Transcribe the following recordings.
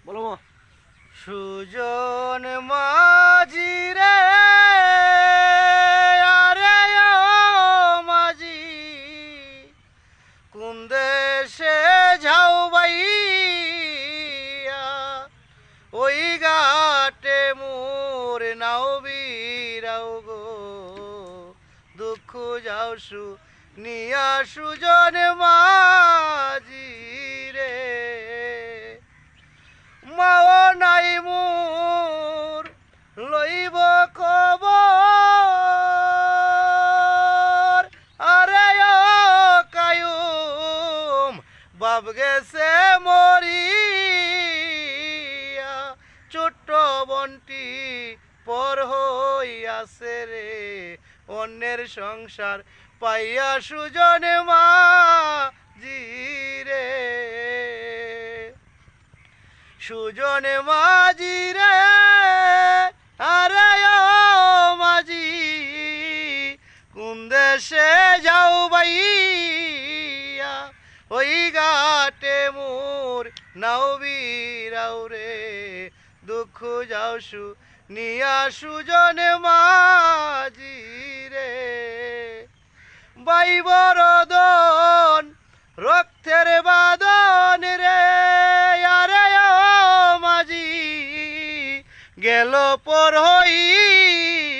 বলো মা। সুজন মাঝি রে, আরে ও মাঝি, কোন দেশে যাও বাইয়া, ওই ঘাটে মোর নাও বিরাও গো, দুঃখ যাও নিয়া সুজন মাঝি রে, মাও নাই মোর লইব খবর, আরে ও কায়ুম বাপ গেছে মরিয়া, ছোট্ট বন্টি পর হইয়াছে রে, অন্যের সংসার পাইয়া সুজন মাঝি রে, সুজন মাঝি রে, আরে ও মাঝি, কোন দেশে যাও বাইয়া, ওই ঘাটে মোর নাও বিরাও রে, দুঃখ যাও নিয়া সুজন মাঝি রে, বাই বরদন রক্তের বাদন রে, আরে ও মাঝি, গেল পর হইয়া,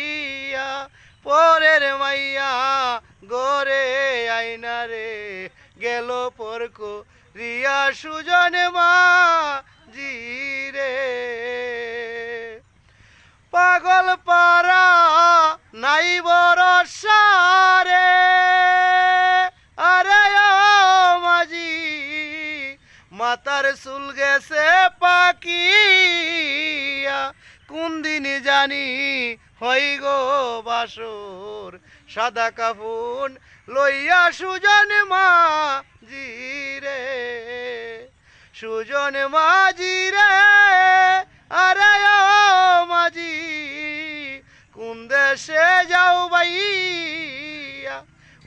পরের মাইয়া গরে আইনা রে, গেল পর রিয়া সুজন মাঝি রে, পাগল পারা নাই বরসা রে, আরে ও মাঝি, মাতার চুল গেছে পাকিয়া, কোন দিন জানি হই গো বাসর, সাদা কাফন লইয়া সুজন মাঝি রে, সুজন মাঝি রে, আরে ও মাঝি, কোন দেশে যাও বাইয়া,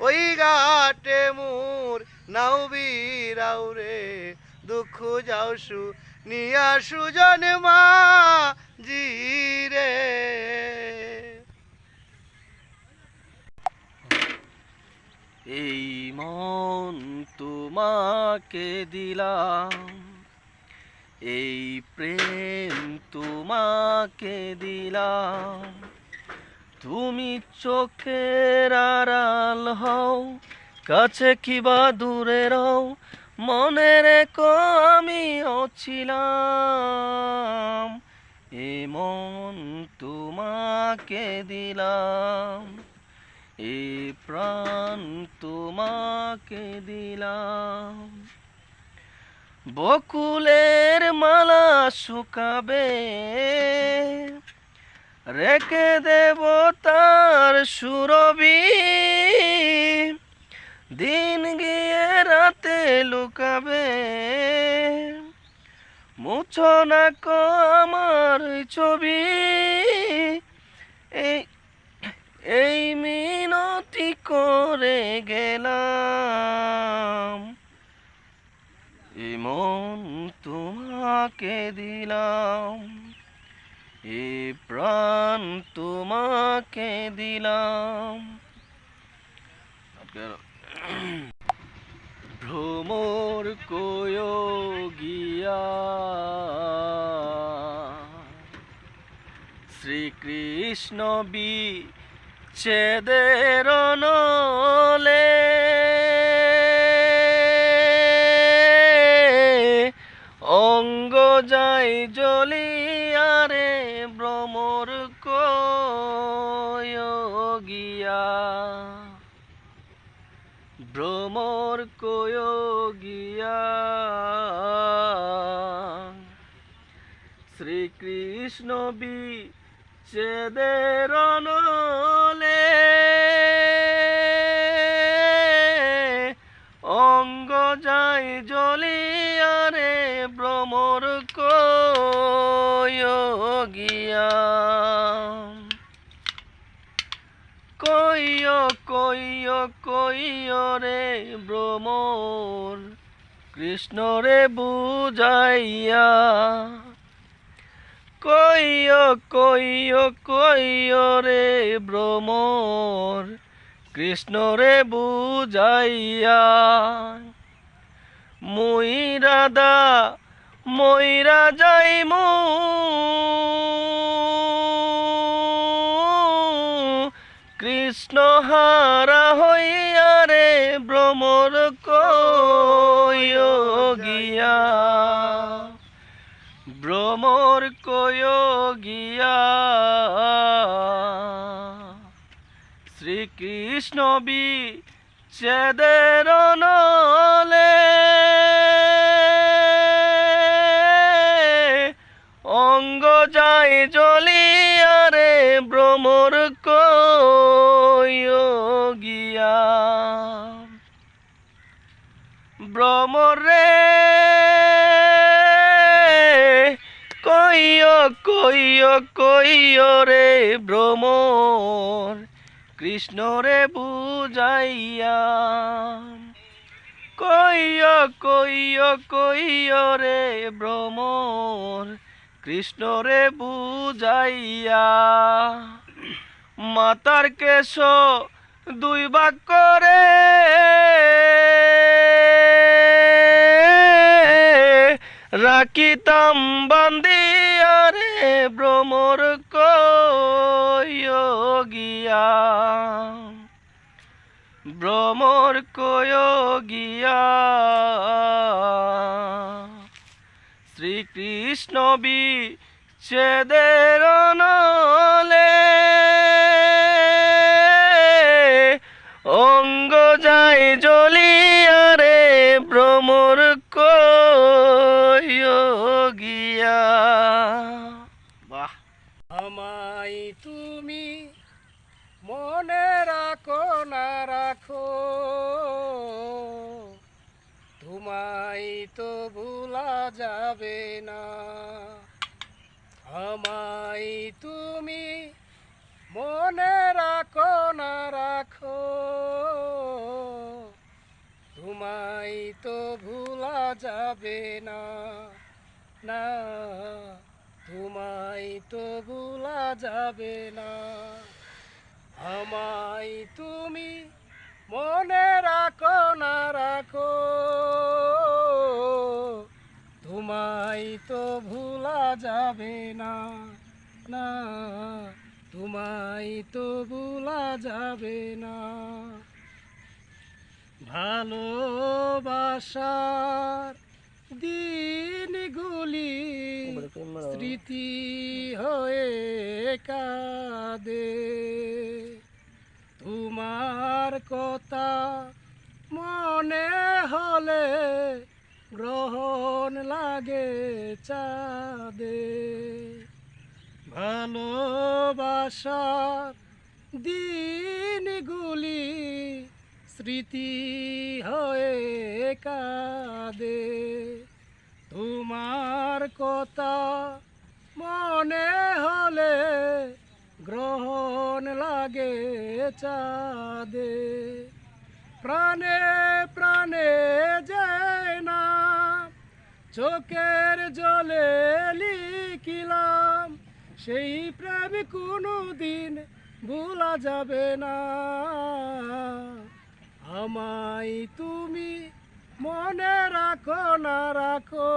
ওই ঘাটে মোর নাও বিরাও রে, দুঃখ যাও নিয়া সুজন মাঝি রে। এই মন তোমাকে দিলাম, এই প্রেম তোমাকে দিলাম, তুমি চোখের আড়াল হও, কাছে কিবা দূরে রও, মনে রেখো আমিও ছিলাম, এ মন তোমাকে দিলাম, এ প্রাণ তোমাকে দিলাম, বকুলের মালা শুকাবে, রেখে দেব তার সুরবি, দিন গিয়ে রাতে লুকাবে, মুছো না কো আমার ছবি, এই মিনতি করে গেলাম, এ মন তোমাকে দিলাম, এ প্রাণ তোমাকে দিলাম। ভ্রমর কোয় গিয়া, শ্রীকৃষ্ণ বিচ্ছেদের নলে, অঙ্গ যাই জ্বলিয়া রে, ভ্রমর কোয় গিয়া, ভ্রমর কোয় গিয়া, শ্রীকৃষ্ণ বিচ্ছেদের নলে, অঙ্গ যাই জ্বলিয়া রে, ভ্রমর কোয় গিয়া, কইয় কইয় কইয় রে ভ্রমর, কৃষ্ণ রে বুঝাইয়া। কইও কইও কইও রে ভ্রমর কৃষ্ণ রে বুঝাইয়া মুই রাধা মইরা যাইমু কৃষ্ণ হারা হইয়া রে ভ্রমর কইও গিয়া ভ্রমর কইও গিয়া শ্রীকৃষ্ণ বিচ্ছেদের নলে অঙ্গ যায় জ্বলিয়া রে ভ্রমর কইও গিয়া ভ্রমর রে কইও কইও কইও রে ভ্রমর কৃষ্ণ রে বুঝাইয়া কইও কইও কইও রে ভ্রমর কৃষ্ণ রে বুঝাইয়া মাতার কেশ দুই ভাগ করে রাখিতাম বান্দিয়া রে ভ্রমর কইও গিয়া ভ্রমর কইও গিয়া শ্রীকৃষ্ণ বিচ্ছেদের নলে অঙ্গ যায় জ্বলিয়া রে ভ্রমর কইও গিয়া। বাহ! আমায় তুমি মনে রাখো না রাখো, তোমায় তো ভুলা যাবে না। আমায় তুমি মনে রাখো না রাখো, তোমায় তো ভুলা যাবে না, না তোমায় তো ভুলা যাবে না। আমায় তুমি মনে রাখো না রাখো, তোমায় তো ভুলা যাবে না, না তোমায় তো ভুলা যাবে না। ভালোবাসার দিনগুলি স্মৃতি হয়ে কাঁদে, তোমার কথা মনে হলে গ্রহণ লাগে চাঁদে। ভালোবাসার দিনগুলি স্মৃতি হয়ে কাঁদে, তোমার কথা মনে হলে গ্রহণ লাগে চাঁদে। প্রাণে প্রাণে যায় না চোখের জলে লিখিলাম, সেই প্রেম কোনো দিন ভোলা যাবে না। আমায় তুমি মনে রাখো না রাখো,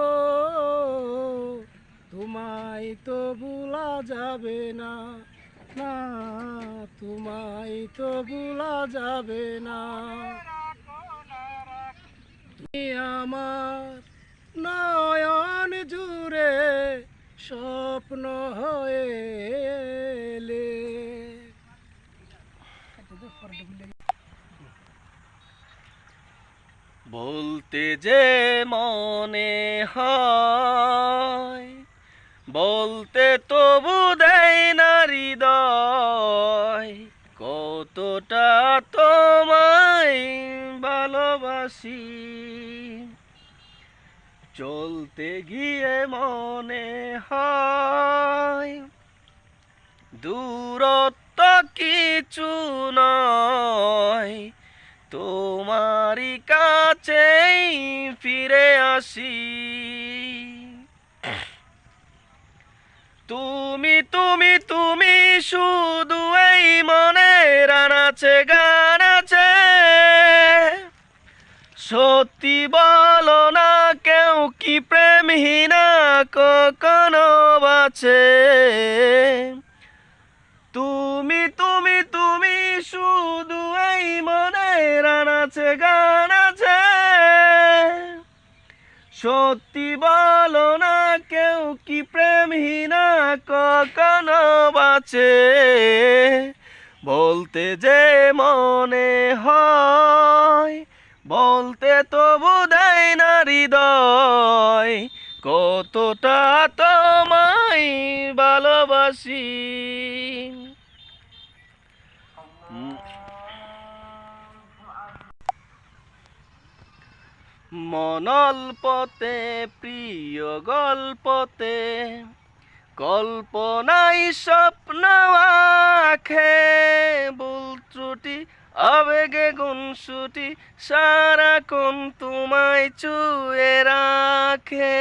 তোমায় তো ভোলা যাবে না, না তোমায় তো ভোলা যাবে না। তুমি আমার নয়ন জুড়ে স্বপ্ন হয়ে এলে। বলতে যে মনে হয় বলতে তবু দেয় না হৃদয়, কতটা তোমায় ভালোবাসি। চলতে গিয়ে মনে হয় দূরত্ব কিছু নয়, তোমারই কাছেই ফিরে আসি। তুমি তুমি তুমি শুধু এই মনের আনাচে গান আছে, সত্যি বলো না কেউ কি প্রেমহীনা কখনো বাঁচে। তুমি তুমি তুমি শুধু এই মনের আনাচে গান আছে, সত্যি বলো না কেউ কি প্রেমহীনা কখনো বাঁচে। বলতে যে মনে হয়, বলতে তবু দেয় না হৃদয়, কতটা তোমায় ভালোবাসি। মনল্পতে প্রিয় গল্পতে, কল্পনায় স্বপ্ন আঁখে, ভুল ত্রুটি আবেগে গুণসুটি সারাক্ষণ তোমায় চুয়ে রাখে।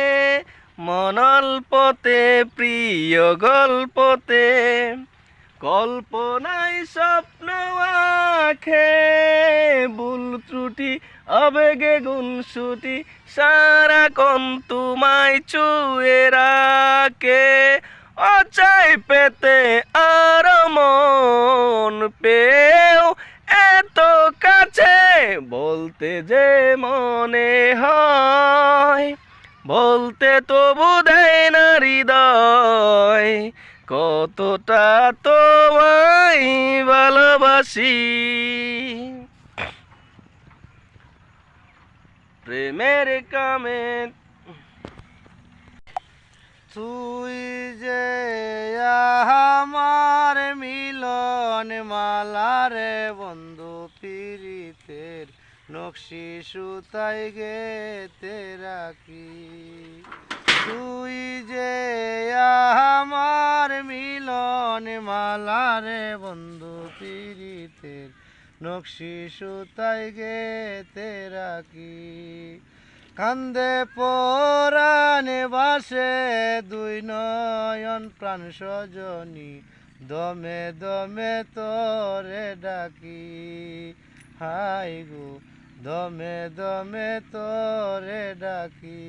মনল্পতে প্রিয় গল্পতে, কল্পনায় স্বপ্ন আঁখে, ভুল ত্রুটি আবেগে গুণসুটি সারাক্ষণ তোমায় চুয়ে রাখে। অচাই পেতে আর মন পেও এত কাছে, বলতে যে মনে হয়, বলতে তবু দেয় না হৃদয়, কতটা তোমায় ভালোবাসি। প্রেমের কামে তুই যে আমার মিলন মালারে বন্ধু, পীড়িতের নকশি সুতাই গেতে রাখি। তুই যে আমার মিলন মালারে বন্ধু, পীড়িতের নকশি সুতাই গেতে রাখি। কান্দে পরাণে বাসে দুই নয়ন প্রাণ সজনী, দমে দমে তোরে ডাকি। হাই গো দমে দমে তোরে ডাকি।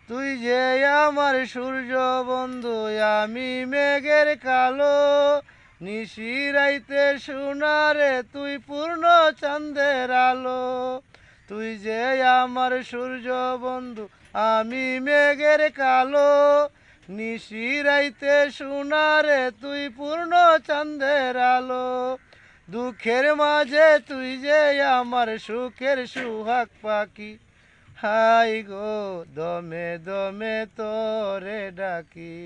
তুই যে আমার সূর্য বন্ধু, আমি মেঘের কালো, নিশিরাইতে সোনারে তুই পূর্ণ চাঁদের আলো। তুই যে আমার সূর্য বন্ধু, আমি মেঘের কালো, নিশিরাইতে সোনারে তুই পূর্ণ চাঁদের আলো। দুঃখের মাঝে তুই যে আমার সুখের সুহাগ পাখি। হাই গো দমে দমে তোরে ডাকি।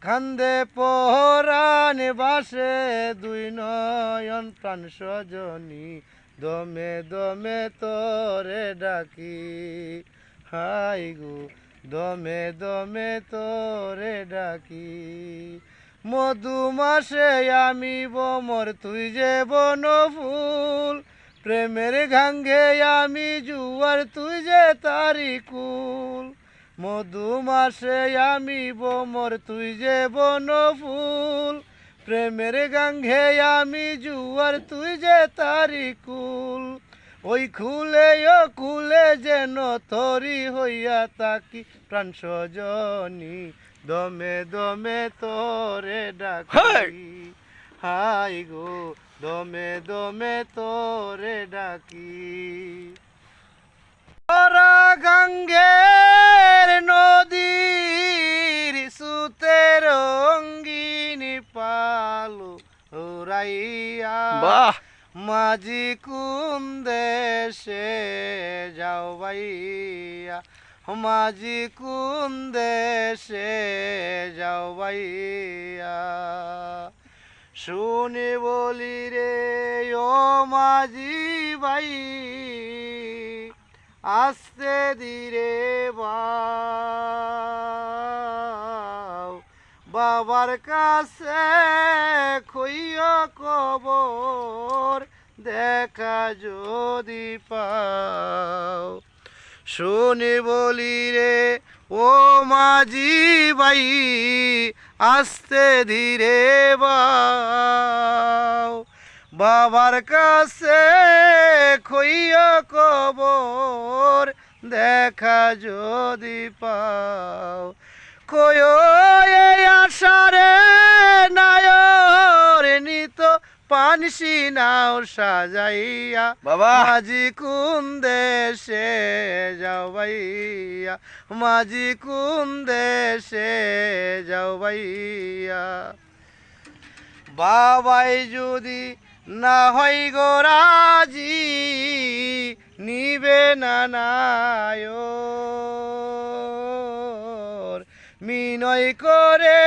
কান্দে পরাণে বাসে দুই নয়ন প্রাণ সজনী, দমে দমে তোরে ডাকি। হাই গো দমে দমে তোরে ডাকি। মধু মাসে আমি বমর, তুই যে বনফুল, প্রেমের গাঙ্গে আমি জুয়ার, তুই যে তারি কুল। মধু মাসে আমি বমর, তুই যে বনফুল, প্রেমের গাঙ্গে আমি জুয়ার, তুই যে তারি কুল। ওই খুলে ও খুলে যেন তরি হইয়া তাকি, প্রাণ সজনী দমে দমে তোরে ডাকি। হাই গো দমে দমে তোরে ডাকি। ওরা গঙ্গের নদীর সুতে রঙ্গিনী পালো উড়াইয়া, বাহ মাঝি কোন দেশে যাও বাইয়া, মাঝি কোন দেশে যাও বাইয়া। শুনে বলি রে ও মাঝি ভাই, আস্তে ধীরে বাও, বাবার কাছে কইয়া কবর দেখা যদি পাও। শুনি বলি রে ও মাঝি ভাই আস্তে ধীরে বাও, বাবার কাছে খইয়া কবর দেখা যদি পাও, কয়ো এই আশারে নায়র নিত পানসি নাও সাজাইয়া, বাবা মাঝি কোন দেশে যাও ভাইয়া, মাঝি কোন দেশে যাও ভাইয়া। বাবাই যদি না হয় গো রাজি নিবে না নায়র, মিনয় করে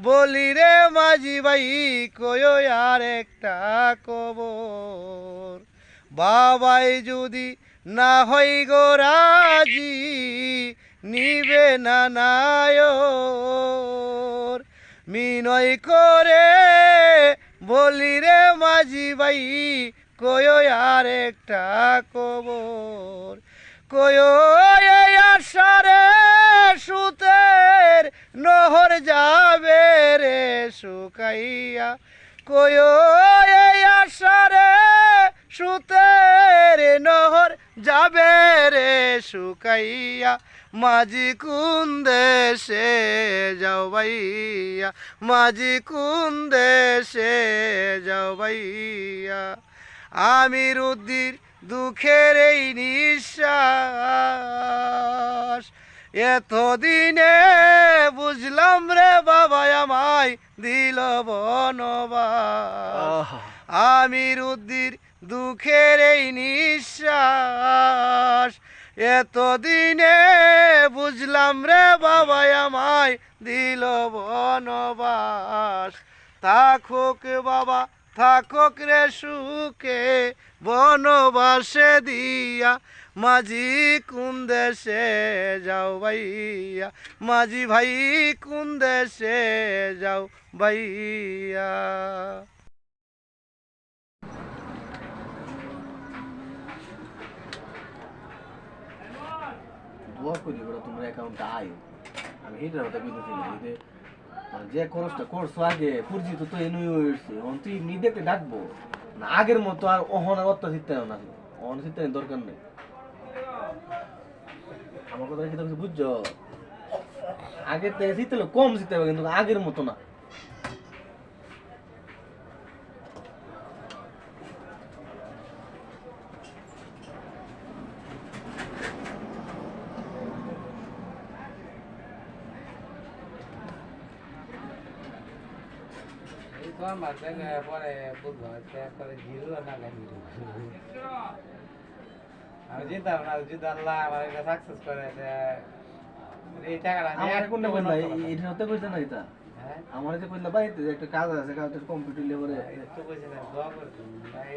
বলি রে মাঝি ভাই কয় আর একটা কবর, বাবাই যদি না হয় গো রাজি নিবে না নায়র, মিনয় করে বলি রে মাঝি ভাই কয় আর একটা কবর, কয় এই আশারে সুতের নহর যাবে রে শুকাইয়া, কয় এই আশারে সুতের নহর যাবে রে শুকাইয়া, মাঝি কোন দেশে যাও ভাইয়া, মাঝি কোন দেশে যাও ভাইয়া। আমির উদ্দির দুঃখের এই নিঃশ্বাস এতদিনে বুঝলাম রে বাবা আমায় দিল বনবাস, আমির উদ্দির দুঃখের এই নিঃশ্বাস এতদিনে বুঝলাম রে বাবা আমায় দিল বনবাস, থাকুক বাবা থাকুক রে সুখে বনবাসে দিয়া, মাঝি কোন দেশে যাও ভাইয়া, মাঝি ভাই কোন দেশে যাও ভাইয়া। দোয়া করি ওরা তোমার অ্যাকাউন্টে আয়, আমি এটার কথা বুঝতেছি না। এই যে মানে যে খরচটা করছো আগে পরিচিত তো এনুই হয়েছে, এখন তুই এমনি দেখতে ডাকবো না, আগের মতো আর অহন আর অত্যাচার চিন্তা না, অহন চিন্তার দরকার নেই। আমার কথা কি তুমি বুঝছো? আগের থেকে জিততে কম জিততে হবে কিন্তু আগের মতো না। পরে বুঝবো পরে জিরো না আমি জিতাম না, যদি আল্লাহ আমার এটা সাকসেস করে এই টাকাটা আমার কোনটা কইলা এটা হতে কইছ না এটা আমার যে কইলা বাইতে যে একটা কাজ আছে, কাজটা কমপ্লিট হইলে পরে একটু কইছে না দোয়া করে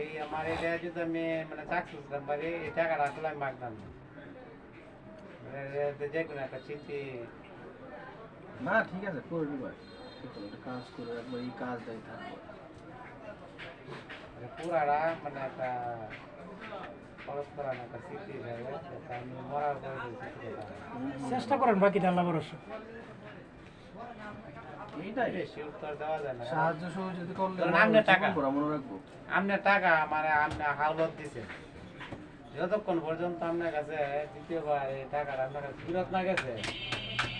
এই আমার এটা যদি আমি মানে সাকসেস করতে পারি এই টাকাটা আসলে আমি মাগতাম না, যে কোনো একটা চিঠি না ঠিক আছে করে দিবা, একটা কাজ করে একবার এই কাজটাই থাকবে পুরাটা মানে একটা খরচ করা না একটা চিঠি আমি মরার পরে চেষ্টা করেন বাকিটা আল্লাহ ভরসা। এইটাই বেশি উত্তর দেওয়া যায় না। সাহায্য সহযোগিতা করলে আপনার টাকা মনে রাখবো, আপনার টাকা মানে আপনি হালত দিছে, যতক্ষণ পর্যন্ত আপনার কাছে দ্বিতীয়বার এই টাকাটা আপনার কাছে ফেরত না গেছে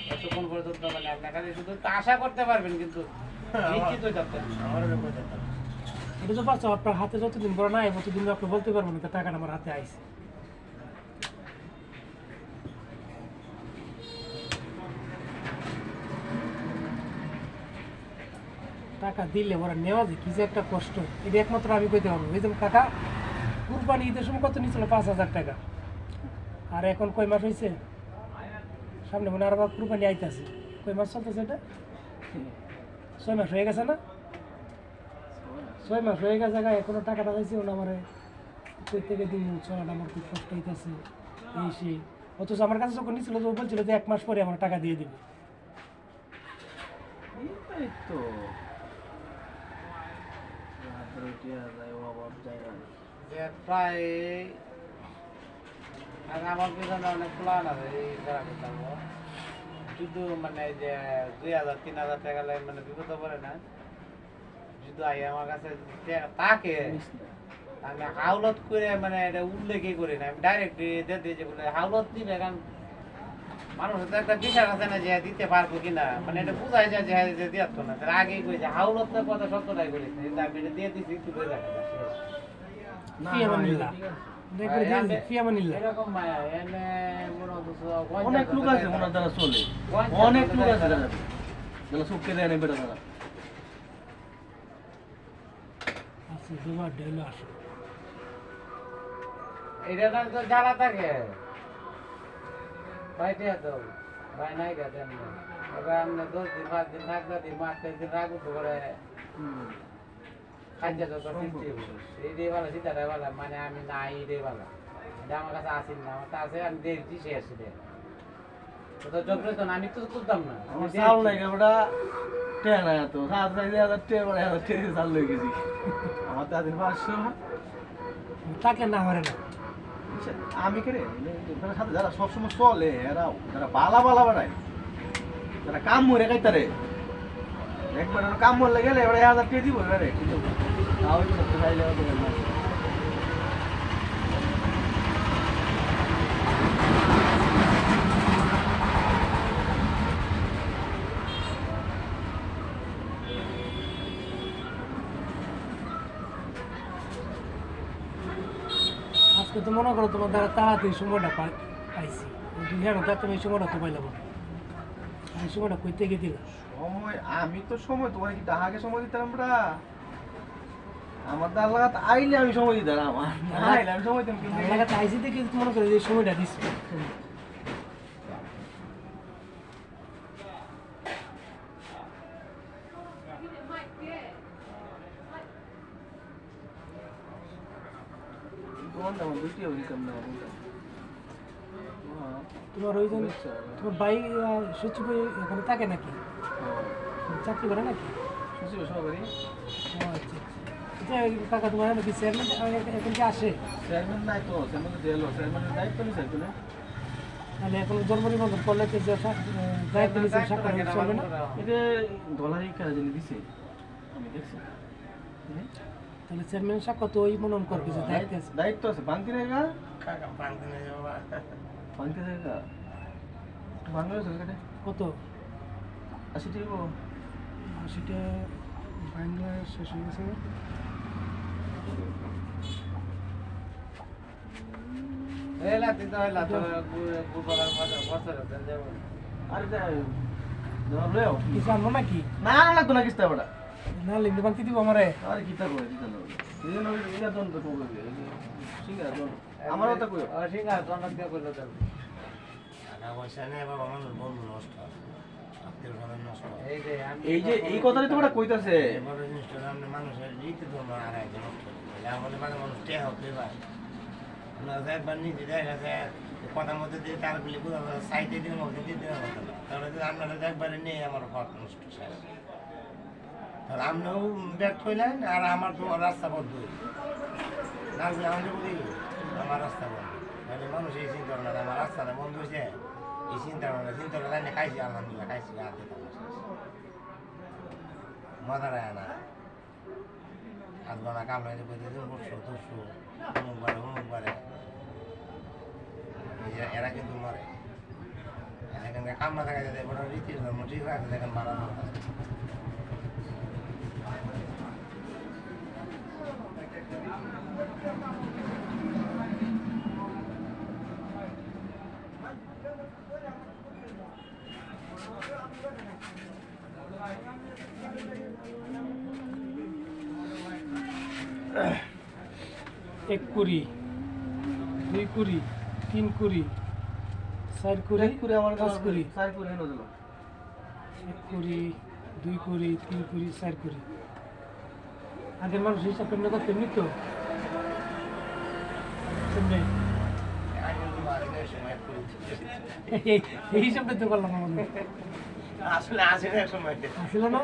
ততক্ষণ পর্যন্ত মানে আপনার কাছে শুধু আশা করতে পারবেন কিন্তু নিশ্চিত হয়ে যাবেন। এটা তো পাচ্ছ আপনার হাতে যতদিন বড় নাই ততদিন আপনি বলতে পারবেন না টাকাটা আমার হাতে আইছে। টাকা দিলে ওরা নেওয়া যায় কি যে একটা কষ্ট, এটা একমাত্র আমি কইতে পারবো। এই যেমন কাকা কুরবানি ঈদের সময় কত নিয়েছিল 5,000 টাকা, আর এখন কয় মাস হয়েছে, সামনে মনে আর কুরবানি আইতেছে, কয় মাস চলতেছে এটা 6 মাস হয়ে গেছে না, 6 মাস হয়ে গেছে। এখনো টাকাটা চাইছি ওনা আমার কই থেকে দিন চলাটা আমার খুব কষ্ট হইতেছে এই সেই, অথচ আমার কাছে যখন নিয়েছিল তো বলছিল যে 1 মাস পরে আমার টাকা দিয়ে দিবে। এইটাই তো যায় ও আবার যায় না। যে প্রায় আর আমার পিছনে অনেক প্ল্যান আছে এই জায়গাটা যাবো শুধু মানে এই যে 2000-3000 টাকা লাগে মানে বিপদে পড়ে না শুধু আই আমার কাছে তাকে আমি হাওলত করে মানে এটা উল্লেখই করি না আমি ডাইরেক্ট দিয়ে দিই যে বলে হাওলত দিবে কারণ মানুষের তো একটা বিশ্বাস আছে না যে দিতে পারবো কিনা মানে এটা বোঝাই যায় যে দিয়াত না তার আগেই কই যে হাওলত না কথা সত্যটাই করি আমি এটা দিয়ে দিচ্ছি একটু করে রাখা ফিয়ামানিল্লাহ দেখবে দিন ফিয়ামানিল্লাহ এরকম মায়া এনে মনে হচ্ছে অনেক লোক আছে ওনার দ্বারা চলে অনেক লোক আছে যারা চোখকে দেয় না বেটা তারা আচ্ছা দুবার ডেলো আসো এটা তো জ্বালা থাকে ভাইটে তো ভাই নাই গেছে এবার আমরা 10 দিন 5 দিন থাকলে দিন 5 দিন রাখবো তো করে খাদ্য তো ফিফটি এই দেওয়ালা সীতা দেওয়ালা মানে আমি নাই দেওয়ালা এটা আমার কাছে আসেন না আমার কাছে আমি দেখছি শেষ দে তো জবরে তো আমি তো তুলতাম না আমার চাল নাই ওটা টেয়া নাই তো 7,000 টেয়া মানে 1000 টেয়া চাল লই গেছি আমার তো দিন 500 তাকে না হরে না আমি কে রে ওখানে সাথে যারা সবসময় চলে এরাও যারা বালা বালা বাড়ায় যারা কাম মরে খাইতারে একবার কাম মরলে গেলে এবারে 1000 টেয়া দিব এবারে কিন্তু তাও একটু খাইলে হবে না আজকে তো মনে করো তোমার দ্বারা তাড়াতাড়ি সময়টা পাইছি দুনিয়ার মধ্যে তুমি এই সময়টা তো পাইলাম এই সময়টা কইতে গিয়ে দিলাম সময় আমি তো সময় তোমার কি তাহাকে সময় দিতাম আমরা আমার দাল লাগাত আইলে আমি সময় দিতাম আমার আইলে আমি সময় দিতাম কিন্তু লাগাতে আইসি দেখে মনে করো যে সময়টা দিচ্ছি কোন দাম দুটি হবে কম না তোমার ওই জন্য তোমার ভাই সচিব এখানে থাকে নাকি চাকরি করে নাকি সুশীল সবারই ও আচ্ছা আচ্ছা কাকা তোমার নাকি চেয়ারম্যান এখন কি আসে চেয়ারম্যান নাই তো চেয়ারম্যান দিলো চেয়ারম্যানের দায়িত্ব নিছে তো তাহলে এখন জন্ম নিবন্ধন করলে তো যে দায়িত্ব নিচ্ছে সাক্ষর চলবে না এটা ডলারই কাজ দিছে আমি দেখছি তাহলে চেয়ারম্যান সাক্ষর তো ওই মনন করবে যে দায়িত্ব আছে দায়িত্ব আছে বাংতি নেগা কাকা পান্তি নেই বাবা বাংতি নেগা বাংলাদেশ আছে কত 80 টাকা সেটা বাংলা শেষ হয়ে গেছে এলা দিতে হইলা তো গুরবাগার বছর দেব আরে যাই ধরলেও কিছু আনবো নাকি না লাগতো না কিস্তা বড়া না লিখতে বাকি দিব আমারে আরে কিতা করে দিতা না দিন ওই এটা দন তো কবে সিঙ্গা দন আমারও তো কই সিঙ্গা জনক দিয়ে কইলো তো টাকা পয়সা নেই বাবা মানুষ বন্ধু নষ্ট আত্মীয় স্বজন নষ্ট এই যে এই কথাটাই তো ওটা কইতাছে বড় জিনিসটা সামনে মানুষের রীতি তো আর একজন নষ্ট আমাদের মানে মানুষ টেহ হতে পারে আমরা একবার নিজে দেখা যায় কথার মধ্যে দিয়ে তার গুলি সাইডে দিন মধ্যে দিয়ে দেওয়া হতো না তাহলে আপনারা একবারে নেই আমার ঘর নষ্ট সারা তাহলে আপনিও ব্যর্থ হইলেন আর আমার তো রাস্তা বন্ধ হইল আমি বলি আমার রাস্তা বন্ধ তাহলে মানুষ এই চিন্তা করে না আমার রাস্তাটা বন্ধ হয়েছে এই চিন্তা করে খাইছি আলহামদুলিল্লাহ খাইছি আর দিতাম মজার আয় না হাত বানা কামড়াইতে বলতে বসছো তুসছো অমুক বারে এরা কিন্তু মরে এখানকার কামড়া দেখা যায় বড় রীতি ধর্ম ঠিক আছে দেখেন মারা এক কুড়ি দুই কুড়ি তিন কুড়ি চার কুড়ি করে আমার পাঁচ কুড়ি সাই করে এনে দিল এক কুড়ি দুই কুড়ি তিন কুড়ি চার কুড়ি আগের মানুষ হিসাব কেমনি করতে তেমনি তো তেমনি এই হিসাবটা তো করলাম আমাদের আসলে আসে না সময় আসলে না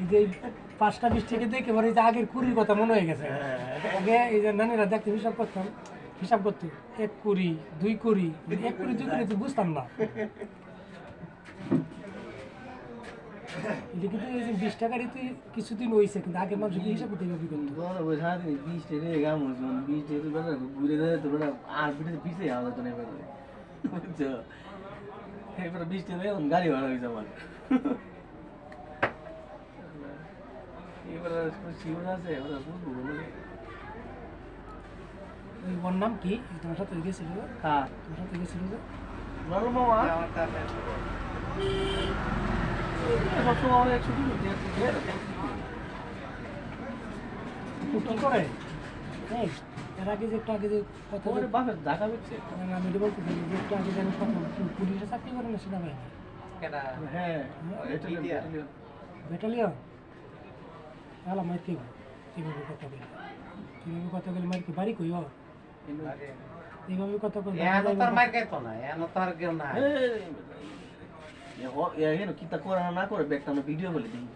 এই যে 5টা 20 থেকে দেখে এবার এই যে আগের কুড়ির কথা মনে হয়ে গেছে আগে এই যে নানিরা দেখতে হিসাব করতাম হিসাব করতে 1 কোটি 2 কোটি 1 কোটি 2 কোটি তো বুঝতাম না এটা কিন্তু এই যে 20 টাকারই তুই কিছুদিন হইছে কিন্তু আগে মানুষ কি হিসাব করতে হবে কিন্তু তোরা ওই সারাদিন 20 টাকা গাম হইছে 20 টাকা তো বেটা ঘুরে দেয় তো বেটা আর পিঠে পিছে আওয়াজ তো নেই বেটা বুঝছো এবার 20 টাকা এখন গাড়ি ভাড়া হইছে আমার এবার শিওর আছে ওরা বুঝবো বলে ওর নাম কি তোমার সাথে গেছিল হ্যাঁ তোমার সাথে গেছিল যে নরম মামা আমার তাহলে সবসময় আমাদের 100 পুটল করে এই এর আগে যে একটু আগে যে কথা ওরে বাপের জায়গা বেচছে আমি এটা বলতে চাই যে একটু আগে যেন পুলিশে চাকরি করে না সেটা ভাই কেডা হ্যাঁ ব্যাটালিয়ন তাহলে আমার কি এইভাবে কথা বলি এইভাবে কথা বলি মার কি বাড়ি কই ও এইভাবে কথা বলি এনো তার মার খাইতো না এনো তার কেউ না কিতা করে না করে ব্যাগটা আমরা ভিডিও করে দিই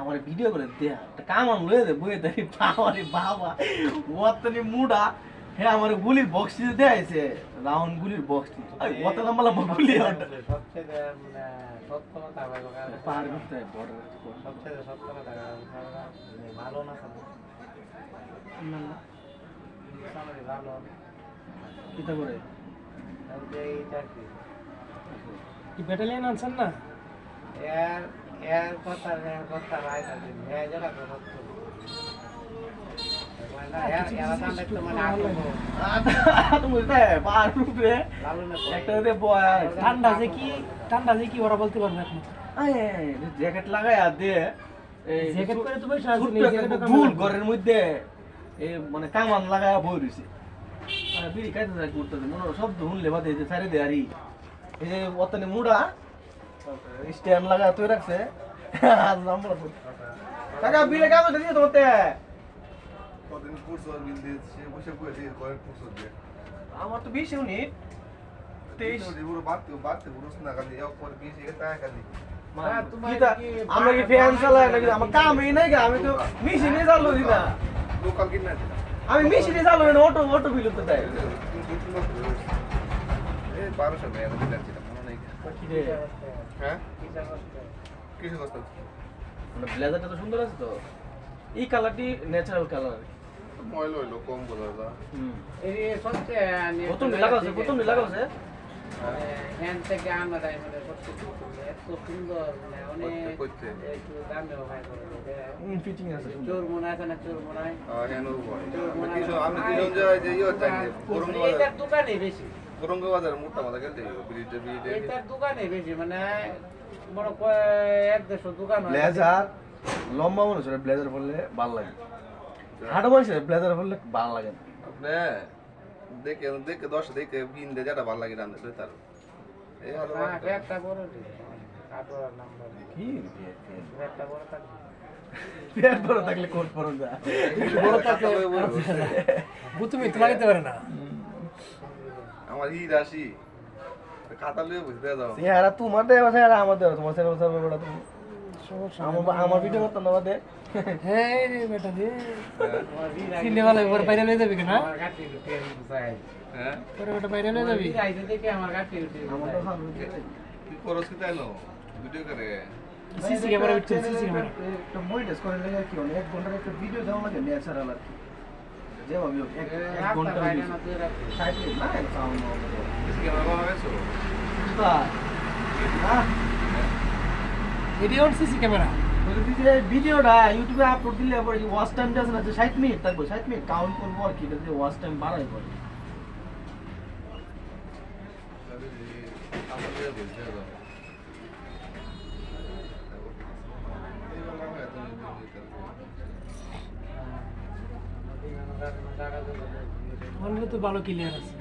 আমার ভিডিও করে দেয়া একটা কামান লয়ে দে বইয়ে দেয় বাবারে বাবা ওয়াতনি মুডা হ্যাঁ আমার গুলির বক্স দিয়ে দেয়াইছে রাউন্ড গুলির বক্স ওয়াত নাম্বালা গুলি সবচেয়ে মানে সত্য কথা বলবো পার করতে বর্ডার সবচেয়ে সত্য কথা ভালো না খাবো ভালো কিতা করে এই চাকরি কি ব্যাটালিয়ন আনছেন না এর এর কথা রায় না দিন এ জায়গা তো সত্য তুমি পার রূপে একটা দে বয় ঠান্ডা যে কি ওরা বলতে পারবে এখন জ্যাকেট লাগায়া দে জ্যাকেট পরে তো বসে আছেন এই জ্যাকেটটা ভুল ঘরের মধ্যে এই মানে কামান লাগায়া বই রইছে মানে বিড়ি খাইতে থাকে করতে মনে শব্দ শুনলে বাদে যে সারে দে আরি এই যে অতনে মুড়া স্ট্যান্ড লাগায়া তুই রাখছে কাকা বিড়ি কাগজ দিয়ে তোমাতে কদিন পুরসর বিল দিয়েছে বসে বসে দিয়ে কয়েক পুরসর দিয়ে আমার তো 20 ইউনিট 23 পুরো বাড়তে পুরো না কালি এক পর 20 এর টাকা কালি আমরা কি ফ্যান চালাই নাকি আমার কামই নাই গা আমি তো মেশিনে চালু দিই না লোকাল কিনা আমি মেশিনে চালু না অটো বিল তো দেয় এই 1200 টাকা দিতে ছিল মনে নাই কি রে হ্যাঁ কিছু কষ্ট মানে ব্লেজারটা তো সুন্দর আছে তো এই কালারটি ন্যাচারাল কালার ময়লা হইলো কম বলা যা এই সবচেয়ে প্রথম লাগাছে হ্যান্ড থেকে আমরা তাই মানে এত সুন্দর মানে অনেক করতে একটু দামেও হয় ফিটিং আছে চোর মনে আছে না চোর মনে হয় হেনো বয় কিছু আমি কিছু যে ইয়ে জানি গরম এটার দোকানে বেশি গরম বাজার মোটা মাথা গেলতে বিড়িতে এটার দোকানে বেশি মানে বড় এক দেড়শো দোকান হয় ব্লেজার লম্বা মনে হচ্ছে ব্লেজার পরলে ভালো লাগে হাঁটো মানুষের ব্লেজার পরলে ভালো লাগে না আপনি দেখে দেখে 10 দেখে কিন দে যেটা ভালো লাগে রান্না তো তার এই হলো একটা বড় কাটোয়ার নাম্বার কি একটা বড় থাকবে পেট বড় থাকলে কোট পরন যা বড় টাকা বুতুমি তো লাগাইতে পারে না আমার ই রাশি খাতা লয়ে বুঝতে দাও চেহারা তোমার দেয় চেহারা আমার দেয় তোমার চেহারা বলতে বড় তুমি সমস্যা আমার ভিডিও করতে না বাদে হ্যাঁ রে বেটা রে সিনেমালে পরে বাইরে লয়ে যাবি না আমার গাড়ি উঠে বুঝাই হ্যাঁ পরে বেটা বাইরে লয়ে যাবি আইতে দেখে আমার গাড়ি উঠে আমার তো সামনে কি করছ কি তাই নো ভিডিও করে সিসি ক্যামেরা উঠছে সিসি ক্যামেরা একটা মনিটাইজ করে লাগে কি অনেক ঘন্টার একটা ভিডিও দেওয়া লাগে ন্যাচারাল আর কি যেভাবে হোক এক ঘন্টা বাইরে ভিডিও না তুই রাখ সাইড না সাউন্ড কি ক্যামেরা বাবা গেছো না ভিডিও সিসি ক্যামেরা যদি যে ভিডিওটা ইউটিউবে আপলোড দিলে পরে ওয়াচ টাইম আছে না 60 মিনিট থাকবে 60 মিনিট কাউন্ট করবো আর কি যে ওয়াচ টাইম বাড়াই পড়ে আমার লয়ে বুঝতে দাও অন্য তো ভালো ক্লিয়ার আছে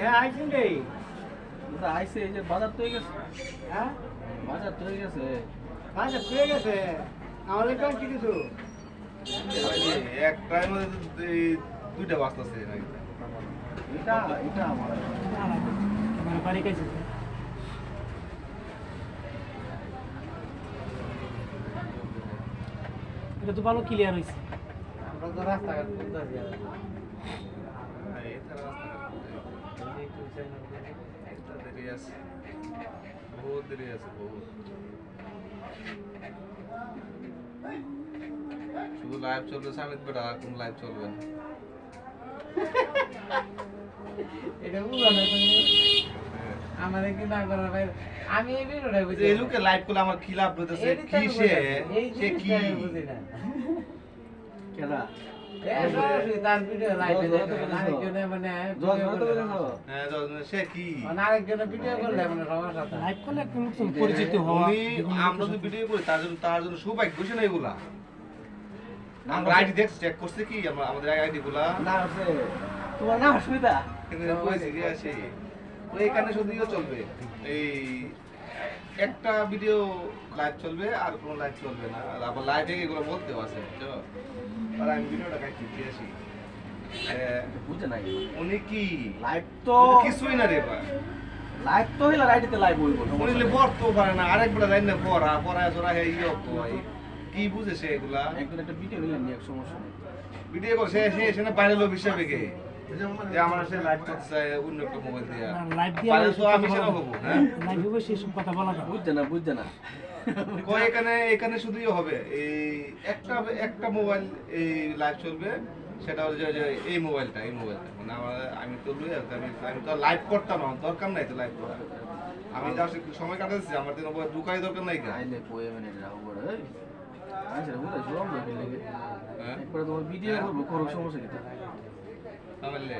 হ্যাঁ আইছেন রে দাদা আইছে এই যে বাজার তো হয়ে গেছে হ্যাঁ বাজার তো হয়ে গেছে আচ্ছা পেয়ে গেছে আমাদের কাম কি কিছু এক টাইমে দুইটা বাজতাছে নাকি এটা আমার আমার বাড়ি কাছে এটা তো ভালো ক্লিয়ার হয়েছে। আমরা তো রাস্তাঘাট খুঁজতেছি আর এছাড়া রাস্তাঘাট কোথায়? ইউটিউব চ্যানেল একটা দেরি আছে, বহুত দেরি আছে, বহুত। শুধু লাইভ চলবে সামিত বেটা, আর কোন লাইভ চলবে না। এটা বুঝো না তুমি আমারে কি না করার ভাই আমি এই ভিডিওটা বুঝি এই লোকে লাইভ করলে আমার কি লাভ হইতেছে? কি সে কি বুঝি না কেডা এই সরাসরি তার ভিডিও লাইভে জজ দেখে কত আরেকজনে মানে জজ কত বলেছো? হ্যাঁ, সে কি মানে আরেকজনে ভিডিও করলে মানে সমস্যা তো লাইভ করলে একটু নতুন পরিচিত হওয়া। উনি আমরা যদি ভিডিও করি তার জন্য সৌভাগ্য না এগুলা। আমরা আইডি দেখছি, চেক করছে কি আমাদের আইডি গুলা, না আছে তোমার নাম সুবিধা কিন্তু কইছি যে আছে ওই এখানে শুধুও চলবে, এই একটা ভিডিও লাইভ চলবে আর কোনো লাইভ চলবে না। আর আবার লাইভে এগুলো বলতেও আছে, বুঝছো? আর আমি ভিডিওটা কাটছি দিয়েছি, বুঝে নাই উনি কি লাইভ তো উনি কিছুই না রে ভাই। লাইভ তো হইলা রাইটিতে লাইভ হইব উনি পড়তো পারে না, আরেকবার লাইন না পড়ায় জোড়া হে ইয়ে কই কি বুঝে সে এগুলা? একদিন একটা ভিডিও নিলাম নিয়ে সমস্যা নেই ভিডিও করে সে এসে বাইরে লোক হিসাবে গে যে আমার সে লাইভ করতে চায় অন্য একটা মোবাইল দিয়া, লাইভ দিয়ে বাইরে তো আমি সেটা হবো। হ্যাঁ, লাইভে বসে এসব কথা বলা যাবে। বুঝতে না কই এখানে শুধুই হবে এই একটা মোবাইল এই লাইভ চলবে, সেটা হচ্ছে যে এই মোবাইলটা মানে আমি তো আমি তো লাইভ করতাম, আমার দরকার নাই তো লাইভ করা। আমি যা সময় কাটাচ্ছি, আমার দিন ঢুকাই দরকার নাই কেন? আইলে পোয়ে মিনিট রাখো বড় এই আচ্ছা বুঝা শুরু হবে লাগে হ্যাঁ, একবার তোমার ভিডিও করব করো সমস্যা কি তাহলে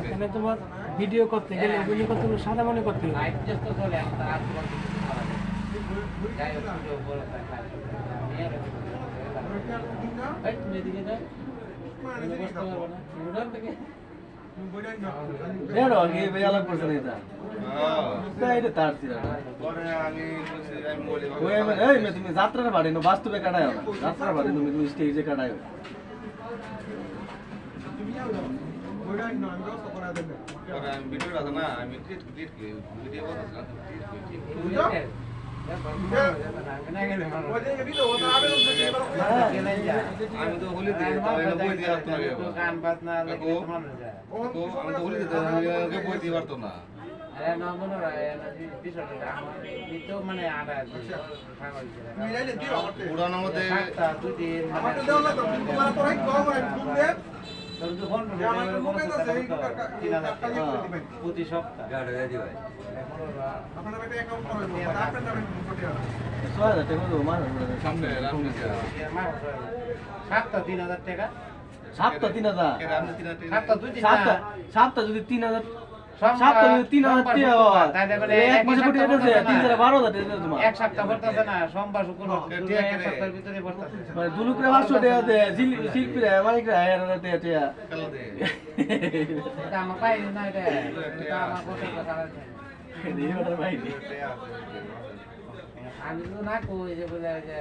এখানে তোমার ভিডিও করতে গেলে ওগুলি করতে হলে সাদা মনে করতে হবে। লাইভ জাস্ট তো চলে একটা রাত পর যাই হোক ভিডিও বড় থাকে এই তুমি এদিকে যাও তুমি কষ্ট করবে না উড়ান থেকে দেড় আগে বেয়ালা করছ না এটা তাই এটা তার ছিল না পরে আমি বলছি আমি মোবাইলে ওই এই মে তুমি যাত্রার বাড়ি না বাস্তবে কাটায়ও না যাত্রার বাড়ি তুমি স্টেজে কাটায়ও পরে আমি ভিডিওটা আছে না, আমি ডিলিট করি ভিডিও করতেছিলাম, আমি তো হোলি দিয়ে বই দিয়ে আসতো না, গান বাজনা লাগে মানুষ যায় আমি তো হোলি দিতে বই দিয়ে পারতো না। আরে না মনে হয় বিষয়টা আমার দিতেও মানে আড়া পুরানোর মধ্যে দুদিন প্রতি সপ্তাহ সোয়া টাকা তো মার সামনে রামনি সাতটা 3,000 টাকা সাতটা 3000 রামনি তিনা সাতটা দুই দিন সাতটা যদি 3000 সাতটা যদি 3000 টাকা হয় এক মাসে কোটি এটা 3,000 টাকা তোমার এক সপ্তাহ ভরতেছে না সোমবার শুক্রবার এক সপ্তাহের ভিতরে ভরতেছে মানে দুলুকরে 500 টাকা দে শিল্পীরা মালিকরা 1000 টাকা টাকা কালো দে এটা আমার পাই না এটা আমার কত টাকা আছে এই ওটার বাইরে আমি তো না কই যে বলে যে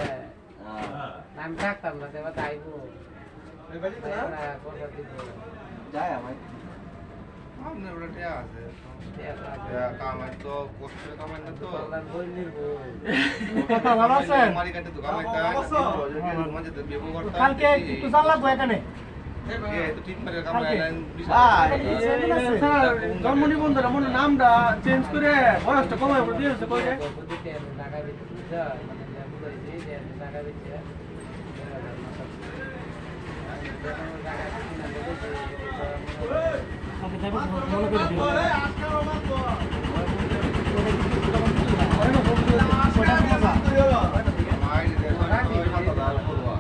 আমি থাকতাম না দেবা তাইবো যায় ভাই আপনার ওটা আছে কামাই তো কষ্ট কামাই না তো কথা ভালো আছেন? মারি কাটে তো কামাই তা মজে তো বিয়ে করতে কালকে একটু চালাবো এখানে। তো ঠিক করে কামাই লাইন জন্ম নিবন্ধন মনে নামটা চেঞ্জ করে বয়সটা কমায় করে দিয়েছে কই রে কালকে যাবো মনে করে দিও। মাই দে 6,000 পড়ুয়া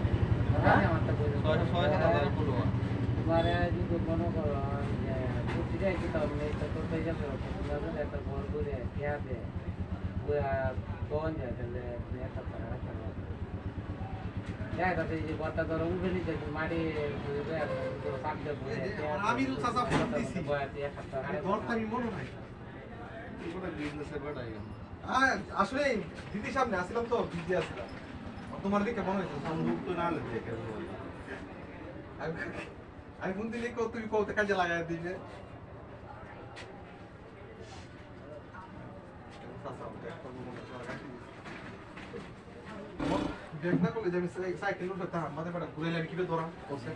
6,000 পড়ুয়া তোমারে যদি মনে করো যে বুদ্ধি যাই তো আমি তো করতে যাবো তোমাদের একটা বড় করে ইয়া দে পুরা কোন যায় তাহলে একটা টাকা রাখতে হবে যাই তাতে যে বড়টা ধরো উঠে নিতে মাটি পুরো সামনে আমি তো চাচা ফোন দিছি এক সপ্তাহ ঘরটা আমি মনে নাই পুরো বিজনেসে বাড়াই গেল আসলে দিদির সামনে আসছিলাম তো বিজি আসছিলাম তোমার দিকে মনে হয়েছে মুখ তো না দেখে আমি ফোন দিলে তুমি কৌতে কাজে লাগাই দিবে চাচা ব্যাগ না করলে যে আমি সাইকেল উঠাতে মাথা পাটা ঘুরে আমি কিভাবে ধরাম বলছে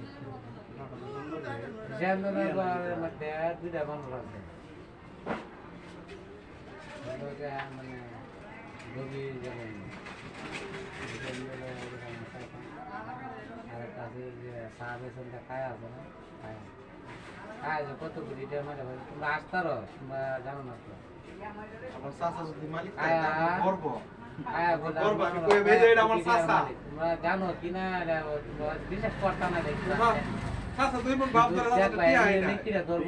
জেনারেলের মধ্যে দুইটা বন্ধ আছে মানে রবি যাবেন আর কাছে যে সাবেসনটা খায় আছে না খায় যে কত কোটি টাকা মানে তোমরা আসতারো তোমরা জানো না তো আমার চাচা যদি মালিক আয়া। গর্ব খায় বলে করবো, আমি কই ভেজে এটা আমার চাচা। তোমরা জানো কিনা তোমরা বিশ্বাস করতা না দেখি চাচা তুই মন বাপ ধরে দাদা কি আই না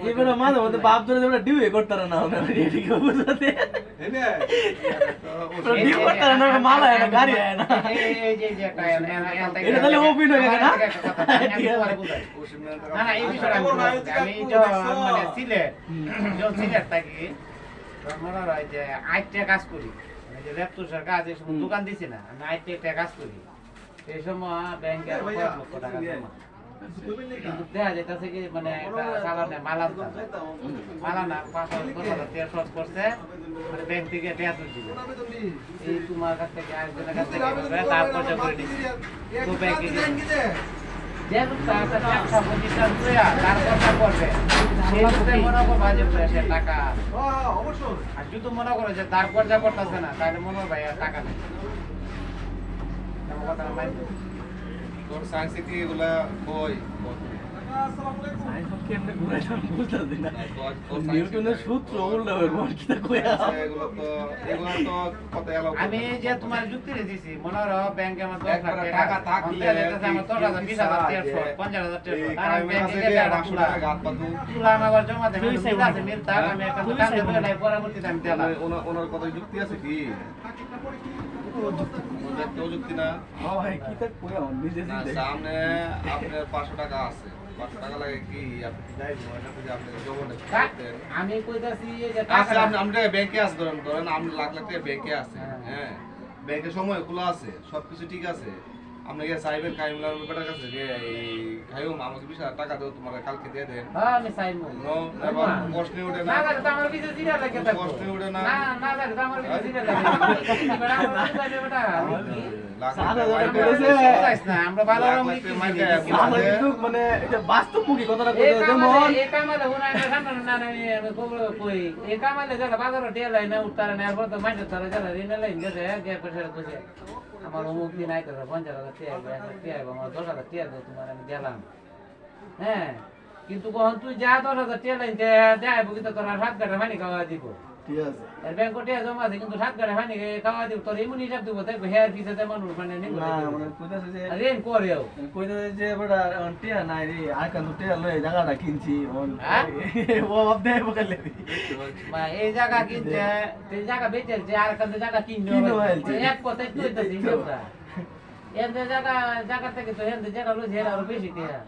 এবারে মাঝে মধ্যে বাপ ধরে আমরা ডিউয়ে করতারা না আমরা এদিকে বুঝাতে এনে ডিউ করতারা না মালা না গাড়ি আয় না এই যে এটা তাহলে অভিনয় না না না এই বিষয়টা আমি তো মানে সিলেট থাকি মনে হয় যে আইটে কাজ করি মানে যে ল্যাপটপের কাজ এই সময় দোকান দিছি না আমি আইটে কাজ করি এই সময় ব্যাংকে 5 লক্ষ টাকা জমা কিন্তু দেখা যাইতেছে কি মানে একটা চালানে মালা না 5,000 টাকা শর্ট করছে মানে ব্যাংক থেকে টাকা তুলছি এই তোমার কাছ থেকে আরেকজনের কাছ থেকে তারপর যা করে দিচ্ছি তো ব্যাংকে যে লোকটা একটা ব্যবসা প্রতিষ্ঠান করে তার কথা করবে সেই লোকটাই মনে করবে যে সে টাকা অবশ্যই আর যদি মনে করে যে তার খরচা করতেছে না তাহলে মনে হবে ভাই আর টাকা নেই আমার কথা মানবে তোর সায়েন্স কি এগুলা কই সাইন্স কেমনে ঘুরাইতাম বুঝতাছি না নিউটনের সূত্র উল্টা হয়ে গেল কি তা কইয়া এগুলো তো কত এলাও আমি যে তোমার যুক্তি দিছি মনে হয় ব্যাংকে আমার 10 লাখ একবারে টাকা টাকা থাকলে আমার 10,000 20,000 টাকা 50,000 টাকা আমি ব্যাংকে গাত পাতু তুলা আমার জমা দেব মিলতা আমি একটা দোকান দেব নাই পরবর্তীতে আমি দিলাম ওনার কত যুক্তি আছে কি ওনার যুক্তি না ও ভাই কি তা কইয়া নিজে না, নিজে সামনে আপনার 500 টাকা আছে 500 টাকা লাগে কি আপনি যাই না বুঝে আপনি জমাতে আমি কইতাছি যে আসলে টাকা আপনি ব্যাংকে আছে ধরেন আপনি লাখ লাখ টাকা ব্যাংকে আছে হ্যাঁ ব্যাংকের সময় খোলা আছে সবকিছু ঠিক আছে আপনি কি সাইবের কাইমলার ব্যাপারটা কাছে যে এই খাইও আমাকে 20,000 টাকা দাও তোমার কালকে দিয়ে দেন হ্যাঁ আমি চাইমু নো এবার প্রশ্ন ওঠে না না দাদা তো আমার বিজনেস দিরা লাগে থাকবো প্রশ্ন ওঠে না না না দাদা তো আমার বিজনেস দিরা লাগে বেটা আমার বুঝাইবে বেটা লাখ সাদা টাকা ধরে বলেছে। বুঝাইছ না আমরা ভালো লাখ রকম লাখ টাকা মাইকে আমরা কিন্তু মানে এটা বাস্তবমুখী কথাটা কইতে এই যেমন কামালে হুনা না সামনে না না আমি খবর কই এই কামালে যারা বাজারে টেলাই না উত্তরে না এরপর তো মাইন্ড ধরে যারা ঋণ লাইন গেছে গে পয়সা কইছে আমার অমুক দিন আইতে 50,000 টাকা আমার 10,000 টাকা দাও তোমার আমি দিলাম হ্যাঁ কিন্তু কখন তুই যা 10,000 টাকা লাইনতে দেয় বকিতে তোর 7 গাড়ি পানি খাওয়া দিব ঠিক আছে এর ব্যাংক কোটে জমা আছে কিন্তু 7 গাড়ি পানি খাওয়া দিব তোর এমন হিসাব দিব দেখবে হেয়ার পিছাতে মানুষ মানে নিব না মানে কইতাছে যে ঋণ করেও কইতাছে যে বড় টিয়া নাই রে আর কান টিয়া লই জায়গাটা কিনছি হ্যাঁ? ও বাপ দে বকালে মা এই জায়গা কিনতে এই জায়গা বেচেছে আর কাছে জায়গা কিনতে কিনো হয়েছে। এক কথাই কইতাছি হিসাবটা এর জায়গা থেকে তো হেন্দে জায়গা লইছে এর আরো বেশি দিয়া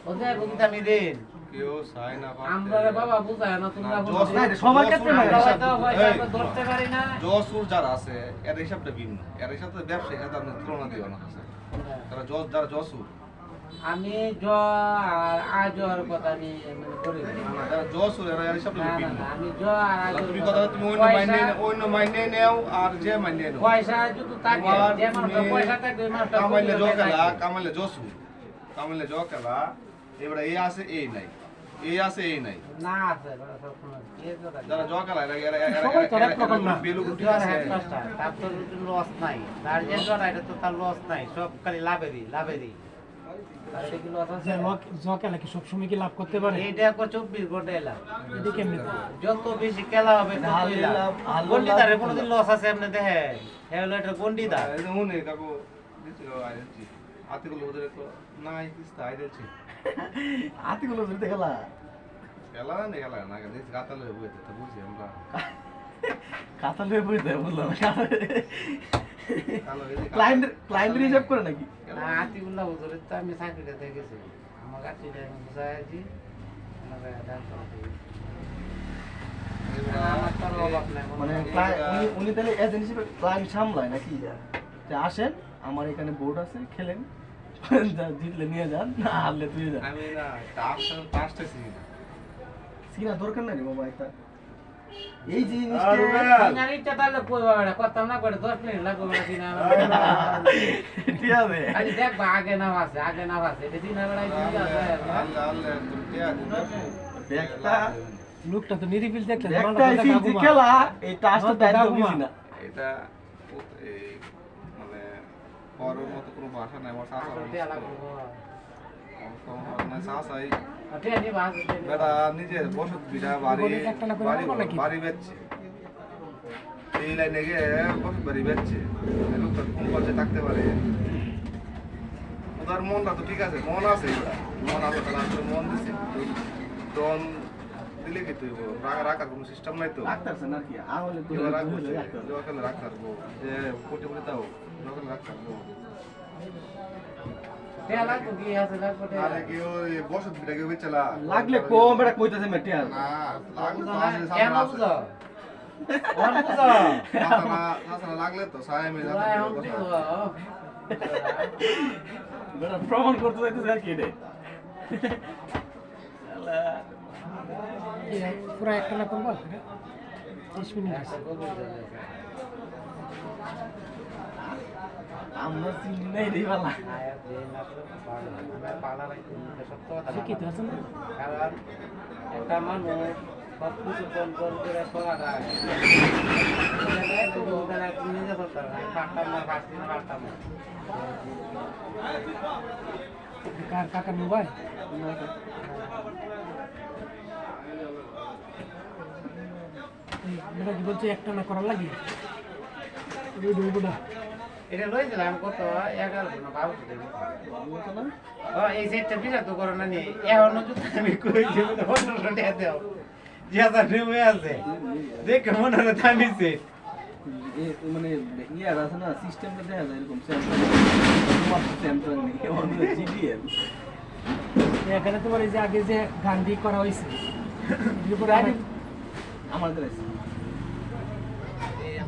ওদের বকিতে আমি ঋণ কেউ চায় না আমরা রে বাবা বুঝায় না তোমরা না, বুঝো জজ না, এটা সবার ক্ষেত্রে না। আমরা হয়তো পয়সা আমরা ধরতে পারি না জসুর যারা আছে এর হিসাবটা ভিন্ন এর হিসাবটা ব্যবসায়ী সাথে আপনি তুলনা দিও না আছে তারা যারা জসুর আমি জ আর আজর কথা আমি মানে করি না। যারা জসুর এর হিসাবটা না না ভিন্ন না, আমি জ আর আজর তুমি কথা তুমি অন্য মাইনে নেও আর যে মাইনে নেও পয়সা যদি থাকে তোমার যে মানুষের তুমি পয়সা থাকে ওই মানুষটা কামাইলে বুঝবে জকেলা না। কামাইলে জসুর কামাইলে জকেলা এবারে এই আছে এই নাই এই আছে এই নাই না আছে বড় সব সময় এই তো থাকে। যারা জকেলা সবাই তো এক রকম না। বেলু গুটি জ্বর আছে হেডমাস্টার তার তো লস নাই তার যে জ্বর এটা তো তার লস নাই সব খালি লাভেরই আর এটা কি লস আছে জকেলা কি সবসময় কি লাভ করতে পারে এইটা কো 24 ঘন্টা এলাম এটা কেমনি যত বেশি খেলা হবে তত ভালো লাভ। লাভ, ভালো গন্ডিদারে লাভ কোনোদিন লস আছে আপনি দেখেন হ্যাঁ হলো এটা গন্ডিদার এই যে মনে কাকু দিছিল আইছি আতিগুলো ওদের তো নাই কিস্তা আইদেছি আতিগুলো ধরতে গেলা খেলা না খেলা না দিস গাতালে হইতে তো বুঝি আমরা কাতা লয়ে বইতে বললাম কালো এই যে ক্লায়েন্ট হিসাব করে নাকি আতিউল্লাহ হুজুরের তো আমি চাকরিটা দেখেছি আমার কাছে আমি বুঝাই আছি আমাকে ডাক্তার আমার তো আর অভাব নাই মানে উনি তাহলে এজেন্ট হিসেবে ক্লায়েন্ট সামলায় নাকি যে আসেন আমার এখানে বোর্ড আছে খেলেন জিতলে নিয়ে যান না হারলে তুই যান আমি না টাস্কটা চিনি না সিনা দরকার নাই রে বাবা একটা এই জিনিসটা দিনার ইচ্ছা তাহলে কইবা বেটা কথা না করে 10 মিনিট লাগবে বেটা দিনা ঠিক আছে আজ দেখ আগে না আছে এটা দিনা বেড়াই দিন আছে আল্লাহ আল্লাহ টিয়া একটা লোকটা তো নিরিবিল দেখলে একটা ফিজি খেলা এই টাস্কটা দায়িত্ব বুঝি না এটা এই মানে পরের মতো কোনো ভাষা নাই আমার চাচা টিয়া লাগবে মানে চাচাই টিয়া দি বাস বেটা নিজের বসত বিটা বাড়ি একটা না করে বাড়ি রাখবো নাকি? বাড়ি বেচছে এই লাইনে গিয়ে বসত বাড়ি বেচছে লোকটা কোন পর্যায়ে থাকতে পারে ওদের মনটা তো ঠিক আছে মন আছে এবার মন আছে তারা আসলে মন দিছে তখন দিলে কি তুই রাখার কোনো সিস্টেম নাই তো রাখতাছেন আর কি আহলে তো এবার রাখবো যখন রাখতে পারবো যে কোটি কোটি তাও যখন রাখতে পারবো টিয়া লাগবে কি আছে লাগবে আরে কি ওই বসত বিটা কেউ বেচলা লাগলে কম বেটা কইতাছে মেটিয়া না লাগলে তো আসলে কেন সামনে আছে বুঝো কোন বুঝো তাছাড়া লাগলে তো সাহেব তোরা এখন বুঝো বেটা প্রমাণ করতে যাইতেছে আর কি রে পুরো একটা না করবো 30 মিনিট আছে আমরা চিনি নাই রে বালা শিক্ষিত আছে না কারণ একটা মানুষ সব কিছু কন্ট্রোল করে চলা যায় নিজে করতে হবে পারতাম না পারতাম না কার কাকার মোবাইল এটা কি বলছে একটা না করার লাগে এটা লইছিলাম কত 11 না 12 এই সেটটা বিরা তো করো না নি এখনো যদি আমি কই দেব তো 1500 টাকা দাও জিয়াদা নেমে আছে দেখে মনে হলো দামি সেট মানে ইয়ার আছে না সিস্টেমটা দেখা যায় এরকম স্যামসাং নেই অন্য জিডিএল এখানে তোমার এই যে আগে যে গান্ধী করা হয়েছে আমাদের আছে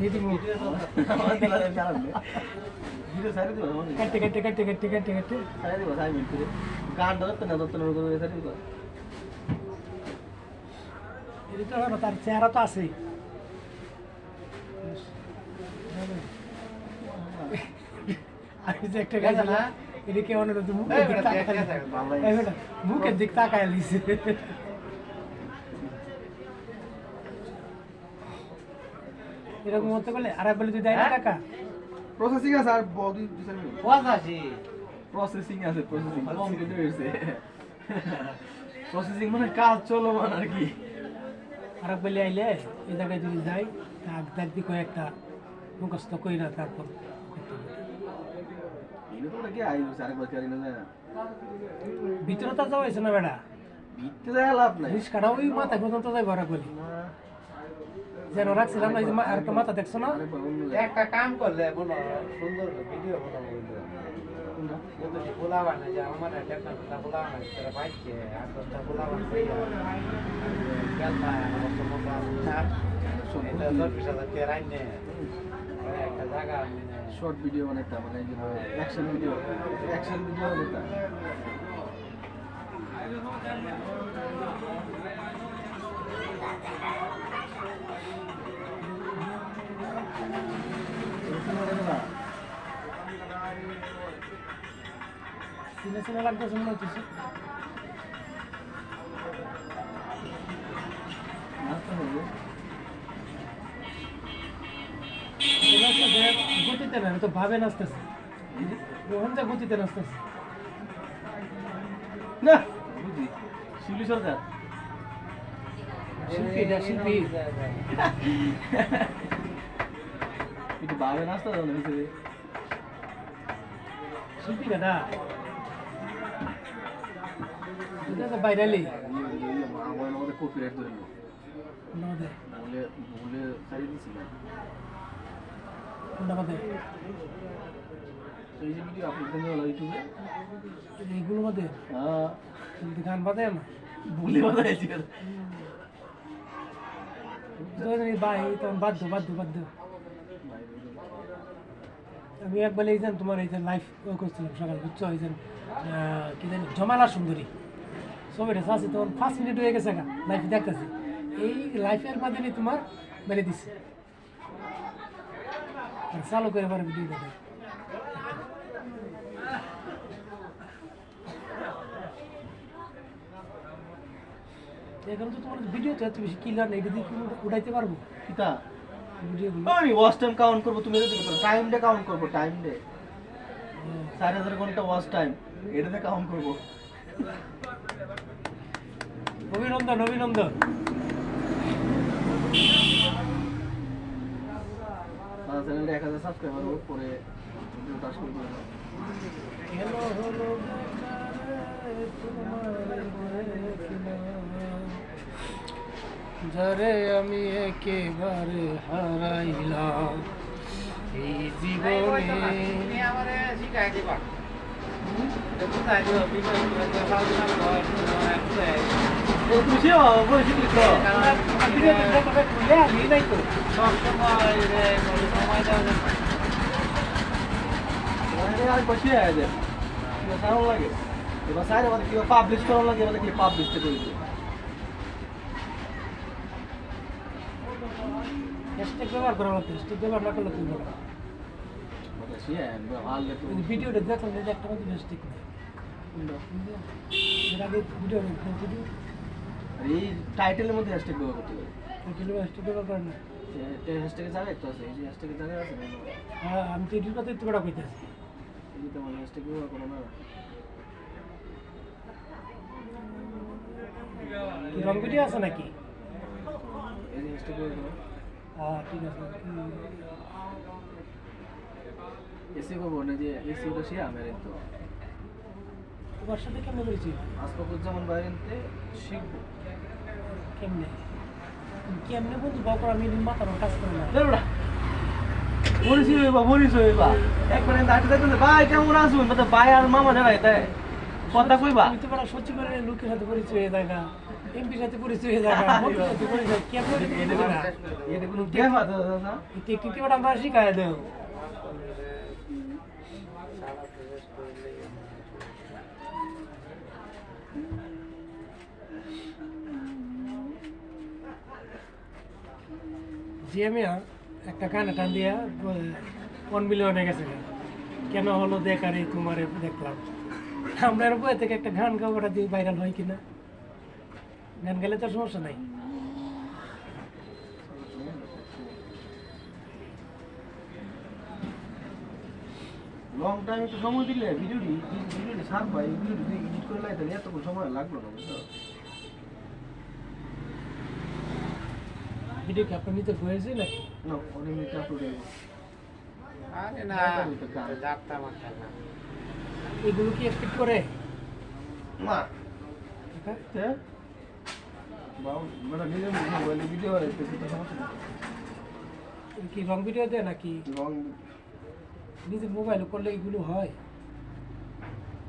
দিদি মুখ আমাদের আছে জানেন ভিডিও সাইড দিও মানে কেটে সাইড দিও সাইড মিনিট গান ধরতে না করে সাইড দিও এটা হলো তার চেহারা তো আছেই আমি যে একটা গাছ না এদিকে অনুরোধ মুখের দিক তাকায় লিছে এরকম হতে বলে আর বলে যদি দেয় না টাকা প্রসেসিং আছে আর বডি পঁচাশি প্রসেসিং আছে প্রসেসিং কম্পিউটার হইছে প্রসেসিং মানে কাজ চলমান আর কি আর বলে আইলে এই জায়গায় যদি যাই দাগ দি কয়েকটা মুখস্থ কইরা তারপর এটা তো কি আই হইছে আরেকবার কারি না ভিতরে তো যাওয়া হয়েছে না বেড়া ভিতরে যায় লাভ নাই রিস্কাটা ওই মাথা পর্যন্ত যাই ভরা বলি যেন রাখছিলাম না এই যে আর তো মাথা দেখছো না একটা কাম করলে মনে সুন্দর ভিডিও বানাবো যদি খোলা বানা যে আমার একটা খোলা বানা সেটা পাইছে আর দশটা খোলা বানা গেলতা অবশ্য মতো এটা 10,000 টাকা রাইনে একটা জায়গা শর্ট ভিডিও বানাইতা মানে অ্যাকশন ভিডিও বানাইতা সিনে লাগতেছে মনে হচ্ছে গতিতে না তো ভাবে নাচতেছে ওখান থেকে গতিতে নাচতেছে না বুঝি শিলু সরকার শিল্পী এটা শিল্পী কিন্তু বাবে নাস্তা দাও না ভিতরে শিল্পী না এটা তো বাইরালি আমার মধ্যে কপিরাইট ধরে নো আমাদের বলে সারি দিছি না আমাদের এই যে ভিডিও আপলোড দেন হলো ইউটিউবে এইগুলোর মধ্যে হ্যাঁ কিন্তু গান বাজায় না ভুলে বাজাইছি ভাই তখন বাধ্য আমি একবার এই যে তোমার এই যে লাইফ করছিলাম সকাল বুঝছো এই যে কি জানি জমালা সুন্দরী ছবিটা আছে তখন 5 মিনিট হয়ে গেছে লাইফ দেখতেছি এই লাইফের মাধ্যমে তোমার মেরে দিচ্ছে আর চালু করে পারে ভিডিও দেখে এখন তো তোমার ভিডিও তো এত বেশি ক্লিয়ার নেই, এটা দিয়ে কি উঠাইতে পারবো কিতা ভিডিওগুলো? আমি ওয়াচ টাইম কাউন্ট করবো, তুমি এটা দেখো টাইম ডে কাউন্ট করবো, টাইম ডে 4000 ঘন্টা ওয়াচ টাইম এটাতে কাউন্ট করবো। অভিনন্দন অভিনন্দন। আমার চ্যানেলে 1000 সাবস্ক্রাইবার পরে ভিডিওটা শুরু করে দাও। হ্যালো হলো যারে আমি একেবারে হারাইলাম এই জীবনে। তুমি আমারে শিখাই দিবা বুঝাই দিও ভিডিও সালমান হয় তুমি শিও বলে শিখলি তো ভিডিও দেখতে খুলে আমি নাই তো সব সময় রে কোনো সময় দাও না মানে আর বসে আছে কি সারো লাগে এবার সাইরে মানে কি পাবলিশ করা লাগে, মানে কি পাবলিশটা করে দিই। হ্যাশট্যাগ ব্যবহার করা লাগবে, হ্যাশট্যাগ ব্যবহার না করলে তুমি বলো মানে শিয়া ভালো তো ভিডিওটা দেখলাম যে একটা মধ্যে হ্যাশট্যাগ নেই এর আগে ভিডিও ভিডিও এই টাইটেলের মধ্যে হ্যাশট্যাগ ব্যবহার করতে হবে। হ্যাশট্যাগ ব্যবহার করে না। হ্যাশট্যাগে জায়গা একটা আছে, এই যে হ্যাশট্যাগে জায়গা আছে না, হ্যাঁ আমি তো এটির কথা একটু বড় কইতেছি। এই তো মানে হ্যাশট্যাগ ব্যবহার করো না। কি রং ভিডিও আছে নাকি? এই যে হ্যাশট্যাগ ব্যবহার করো। হ্যাঁ ঠিক আছে। এসি করবো না যে এসি ওটা শিয়া মেরে তো তোমার সাথে কেমনে করেছি? আসফাকুজ্জামান বাইরেনতে শিখবো কেমনে তুমি কেমনে বন্ধু বাবা আমি মাথার কাজ করে না। বেরোড়া মরিস হইবা মরিস হইবা একবারে দাঁড়িয়ে দেখতে ভাই কেমন আসুন মানে ভাই আর মামা যারা এটা কথা কইবা তুমি তো বড় সত্যি করে লোকের সাথে পরিচয় হয়ে যায় না, এমপির সাথে পরিচয় হয়ে যায় না, মন্ত্রীর সাথে পরিচয় কেমনে এটা না এটা কোনো দেখা দাদা না টেকনিকটি বড় আমরা শিখায় দেও। যে আমি একটা গান টান দিয়া 1 মিলিয়ন হয়ে গেছে গান। কেন হলো দেখারে তোমারে দেখলাম আমরা এর বই থেকে একটা গান গাওয়াটা দিয়ে ভাইরাল হয় কিনা, গান গেলে তো সমস্যা নাই। লং টাইম একটু সময় দিলে ভিডিওটি সার পাই ভিডিওটি এডিট করে লাই তাহলে এতক্ষণ সময় লাগলো না বুঝছো। ভিডিও কি আপনার নিতে হয়েছে নাকি? না অনেক মিনিট আপলোড হয়ে আরে না যাত্রা মাত্রা না এগুলো কি এক্সপেক্ট করে? মা হ্যাঁ? তে বাউ মানে নিজে মোবাইলে ভিডিও আর একটু সমস্যা না এটা কি রং ভিডিও দেয় নাকি লং নিজের মোবাইলে করলে এগুলো হয়?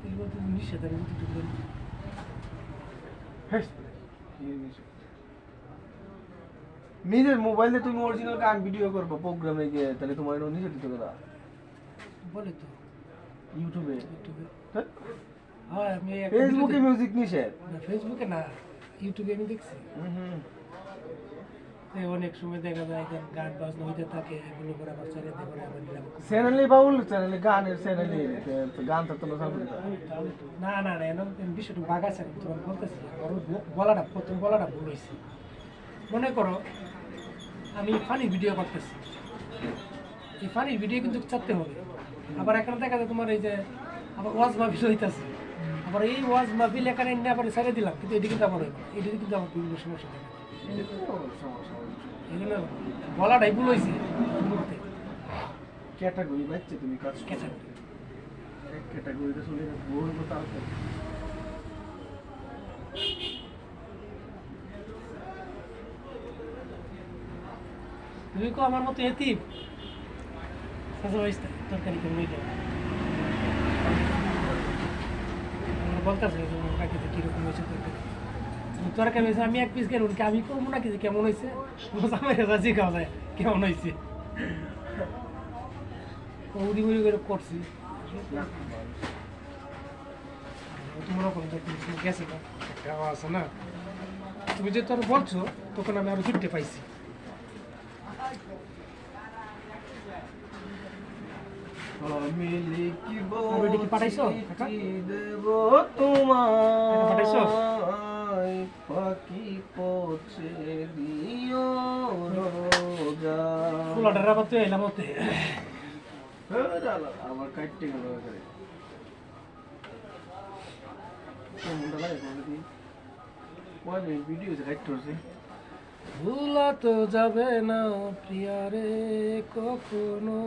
এগুলো তো নিষেধ আমি তো ঠিক করি। নিজের মোবাইলে তুমি অরিজিনাল গান ভিডিও করবো প্রোগ্রামে গিয়ে তাহলে তোমার এটা নিজে দিতে কথা বলে তো ইউটিউবে ইউটিউবে। হ্যাঁ আমি একটা ফেসবুকে video মিউজিক নিষেধ না ফেসবুকে না ইউটিউবে আমি দেখছি এই অনেক সময় দেখা যায় যে গান বাজনা হইতে থাকে এগুলো করে আবার ছেড়ে দিয়ে করে আবার নিলাম। চ্যানেলে বাউল চ্যানেলে গানের চ্যানেলে গান থাকতো না সামনে না না না এরকম বিষয়টা বাঘ আছে আমি তোমার বলতেছি আমার বলাটা প্রথম বলাটা ভুল হয়েছে। মনে করো আমি ফানির ভিডিও করতেছি, এই ফানির ভিডিও কিন্তু চাচ্ছে হবে। আবার এখানে দেখা যায় তোমার এই যে আবার ওয়াজ মাহফিল হইতেছে, আবার এই ওয়াজ মাহফিল এখানে এনে আবার ছেড়ে দিলাম কিন্তু এটি কিন্তু আমার এটি কিন্তু আমার বিভিন্ন সমস্যা থাকে। এই জন্য বলাটাই ভুল হয়েছে মুহূর্তে ক্যাটাগরি বাচ্চা তুমি কাজ ক্যাটাগরি। এক ক্যাটাগরিতে চলে বহু কথা আছে তুমি কো আমার মতো এতিম তরকারি করে নিয়ে যাও বলতেছে কাকিতে কিরকম হয়েছে তরকারি হয়েছে আমি এক পিস গেল আমি করবো না কিছু কেমন হয়েছে আমার রাজি খাওয়া যায় কেমন হয়েছে উড়ি উড়ি করে করছি মনে করুন গেছে না আছে না তুমি যে তোর বলছো তখন আমি আরো 2টা পাইছি। আমি লিখিব আর ওইটা কি পাঠাইছো, কাকা? চিঠি দেব টাকা পাঠাইছো? তোমায় পাখি পৌঁছে দিও রোজা। ফুলাটার আবার তুই এলাম হতে। আমার কাটতে গেল এখানে। কেমনটা লাগে বলদি? ওই ভিডিও যে কাটতে হচ্ছে। ভুলা তো যাবে না প্রিয়ারে কখনো,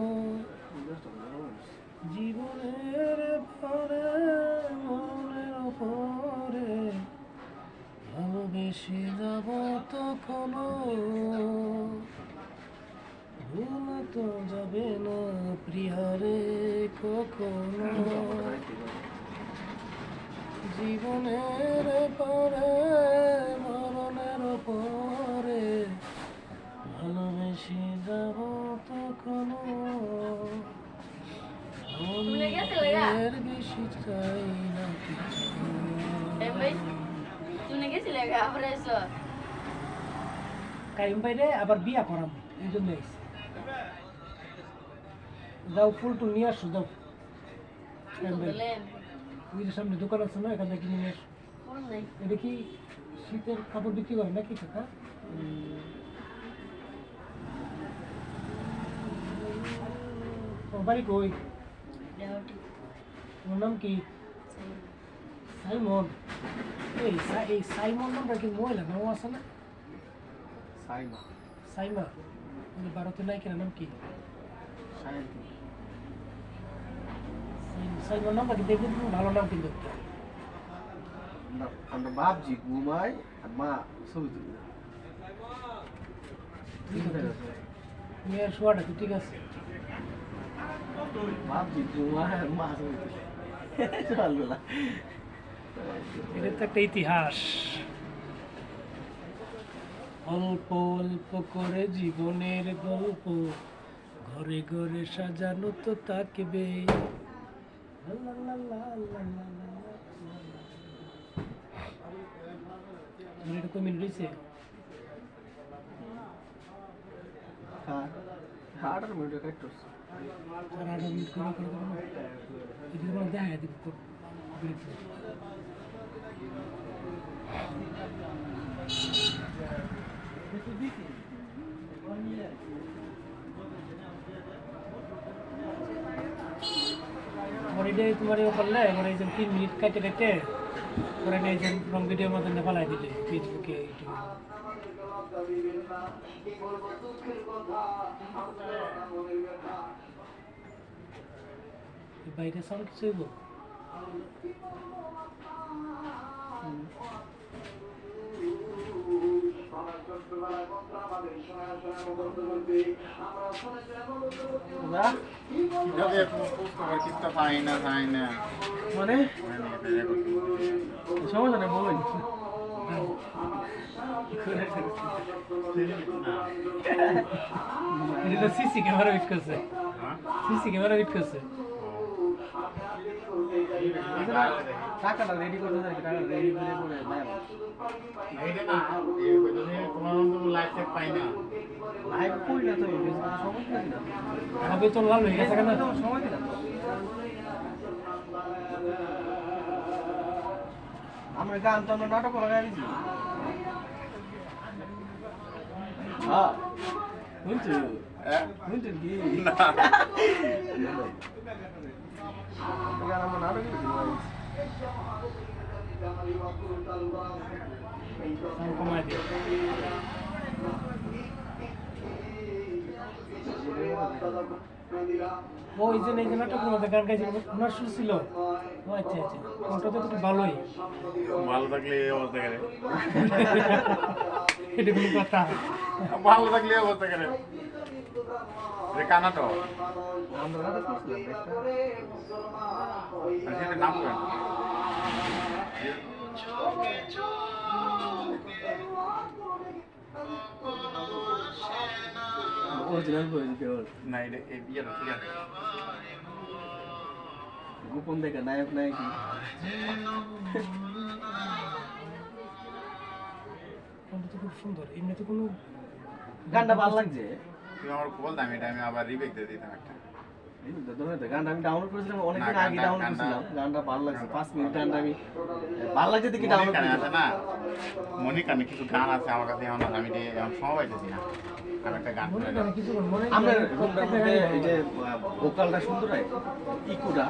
জীবনের পরে মনের পরে ভালোবেসে যাব তখনো, ভুলা তো যাবে না প্রিয়ারে কখনো, জীবনের পরে মরণের পরে ভালোবেসে যাব তখনো, এর বেশি চাই না কিছু। কাইম বাইরে আবার বিয়া করাম, এই জন্য আইছি। যাও ফুল টুল নিয়ে আসো, যাও। কাইম বাইরে ওই যে সামনে দোকান আছে না, এখান থেকে নিয়ে আসো। এটা কি শীতের কাপড় বিক্রি করে নাকি কাকা? তোমার বাড়ি কই? তোমার নাম কি? সাইমন। এই সাইমন নামটা কি মহিলা নাম আছে না? সাইমা সাইমা। ওই ভারতে নায়িকার নাম কি? সায়ন্তী। সাইমন নামটা কি দেখবেন, ভালো নাম কিন্তু একটা। আমরা বাপজি ঘুমাই আর মা ছবি তুলি। মেয়ের শোয়াটা তো ঠিক আছে। বাপজি ঘুমাই আর মা ছবি তুলি। চলগুলা এটা তো একটা ইতিহাস। অল্প অল্প করে জীবনের গল্প ঘরে ঘরে সাজানো তো থাকবে। এটা কই মিনিট হয়েছে? হ্যাঁ 18 মিনিট কাটতে হচ্ছে। আর 8 মিনিট করে করে দেবো না? এটা তোমার দেখা দিব। আমার এটা তোমার ইয়ে করলে এবার এই যে 3 মিনিট কাটে কাটে পরে এই যে রং ভিডিওর মধ্যে ফেলাই দিলে ফেসবুকে, ইউটিউবে। বাইরে সাউন্ড কিছু হইব? মানে সমস্যা নেই বলুন। এটা তো সিসি ক্যামেরা ফিট করছে, সিসি ক্যামেরা ফিট করছে। টাকাটা রেডি করতে থাকি, টাকা রেডি করে করে লাইভ করি না তো সময় দিলাম না। হবে তো লাল হয়ে গেছে কেন? সময় দিলাম আমরা গান তো আমরা নাটক লাগাই দিচ্ছি। হ্যাঁ শুনছো শুনছো কি গান আমরা নাটক কমাই দিও। ওই যে এই যে নাটকের মধ্যে গান গাইছিল, ওনার সুর ছিল। ও আচ্ছা আচ্ছা, ওটা তো একটু ভালোই। ভালো থাকলে এই অবস্থা করে, এটা কোনো কথা? ভালো থাকলে এই অবস্থা করে রে কানা তো আমরা নাটক করছিলাম একটা। সেটা নাম করেন অরিজিনাল বইছে কেবল না, এটা এই বিয়েটা ঠিক আছে। গোপন দেখা নায়ক নায়িকা। সুন্দর, এমনিতে কোনো গানটা ভালো লাগছে। তুমি আমার বলতাম এটা আমি আবার রিবেক দিয়ে দিতাম একটা। গানটা আমি ডাউনলোড করেছিলাম অনেকদিন না, আগে গানটা- ডাউনলোড করেছিলাম, গানটা ভালো লাগছে, 5 মিনিট গানটা আমি ভালো লাগছে দেখি ডাউনলোড মনিকানে করেছি। আছে না, মনিকানে কিছু গান আছে আমার কাছে এখন আছে, আমি এখন সময় পাইতেছি না। আমি একটা গান মনে করে করে কিছু মনে আপনার রুমটার মধ্যে এই যে ভোকালটা সুন্দর হয়, ইকুটা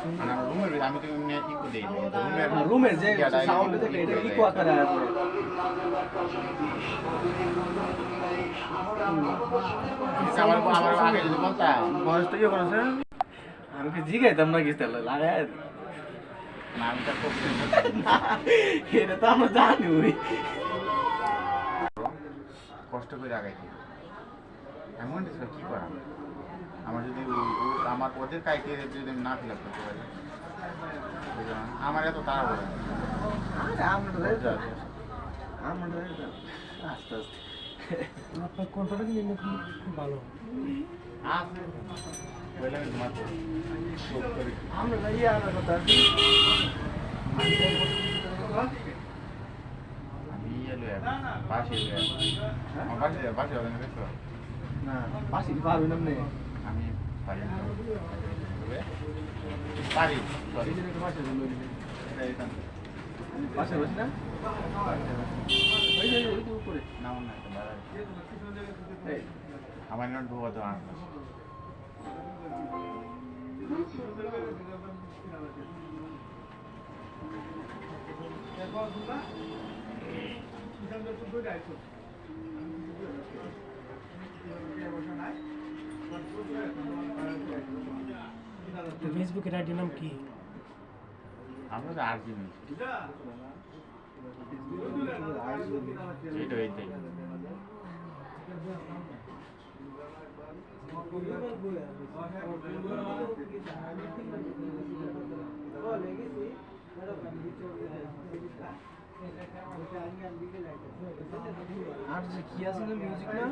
সুন্দর। মানে আমার রুমের ভিতরে আমি তো এমনি ইকো দেই না, রুমের রুমের যে ইয়াটা সাউন্ড ইকো থাকে এটা দেই। ইকো আকারে আসে। আমার আমার আগে যদি বলতাম বয়সটা ইয়ে করেছে, আমি কি জিগাইতাম না কি তাহলে লাগাই না আমি তার করতে এটা তো আমরা জানি ওই কষ্ট করে আগাইছি। এমন কি করা আমার যদি আমার ওদের কাইকে যদি আমি না ফিল আপ করতে পারি, বুঝলাম? আমার এত তাড়া বলে আমরা আস্তে আস্তে আপনার কণ্ঠটা কিন্তু এমনি খুব ভালো। আছে বলে আমি ঘুমাতে চোখ করে আমরা ইয়ে আনার কথা আছে। আমি এলো পাশে আমার পাশে হবে না দেখো না পাশে কি পারবেন আপনি? আমি পারি পারি সরি পাশে পাশে বসি না ওই যে উপরে না না এটা বাড়াই এই আমার নোট ঢোকা তো আনতে তো ফেসবুকের আইডির নাম কি? আমরা তো আর কি নেই এটা এইটাই আর যে কি আছে না মিউজিক না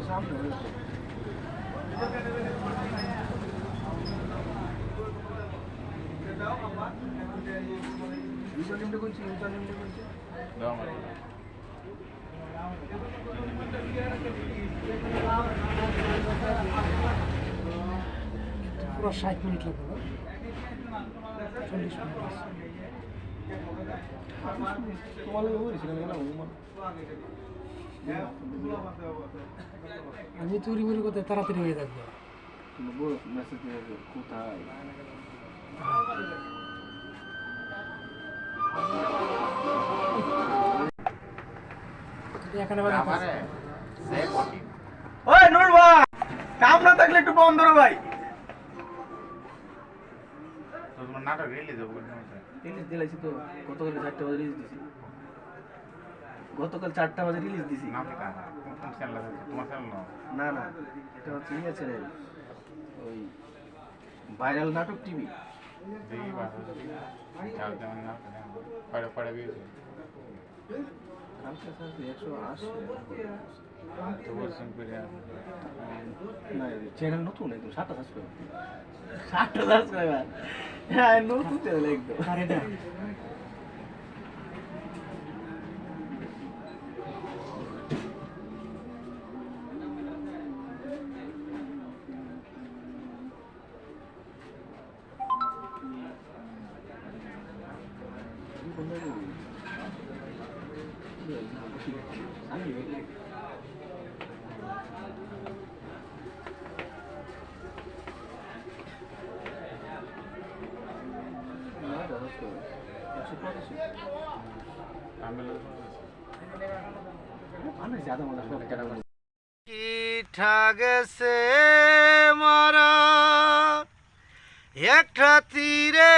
সামনে ইউজারনেমটা কোনছে ইউজারনেমটা কোনছে দাও আমার পুরো 60 মিনিট লাগবে না? 40 মিনিট আছে। তোমার লাগে বলেছিলাম না আমি চুরি মুড়ি করতে তাড়াতাড়ি হয়ে থাকবো। তুমি বড় মেসেজ কোথায় এখানে বাজে আমারে সে কোটি ওই নূর ভাই কাম না থাকলে একটু বন্ধ করো ভাই তো তোমার নাটক রিলিজ হবে কোন সময় রিলিজ দিলাইছি তো গতকাল 4টা বাজে রিলিজ দিছি গতকাল 4টা বাজে রিলিজ দিছি নাম কি কার কোন চ্যানেল আছে তোমার চ্যানেল না না না এটা হচ্ছে ইয়ে চ্যানেল ওই ভাইরাল নাটক টিভি দেখি বাস চাল তেমন না পড়ে পড়ে বিয়ে কালকে স্যার 180 তো বলছেন করে না চ্যানেল নতুন একদম 7টা সাবস্ক্রাইবার 7টা সাবস্ক্রাইবার হ্যাঁ নতুন চ্যানেল একদম আরে না ज़्यादा मतलब কি ঠাগেছে মারা একটা তীরে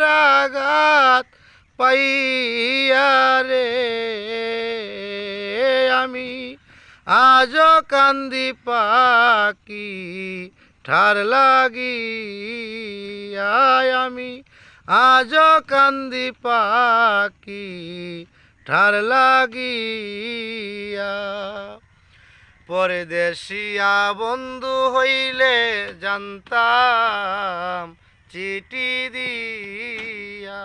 রাগাত পাইয়া রে আমি আজও কান্দি পাকি ঠার লাগিয়া আমি আজও কান্দি পাখি ঠার লাগিয়া। পরদেশিয়া বন্ধু হইলে জানতাম চিঠি দিয়া,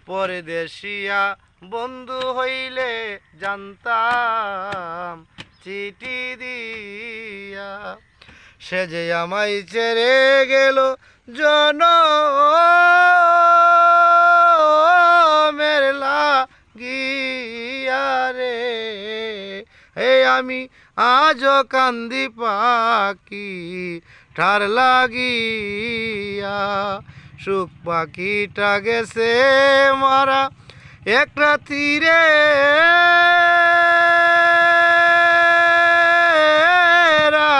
পরদেশিয়া বন্ধু হইলে জানতাম চিঠি দিয়া। সে যে আমায় ছেড়ে গেল জনমের লাগিয়া রে, আমি আজও কান্দি পাখি ঠার লাগিয়া। সুখ পাখিটা গেছে মারা এক রাতিরে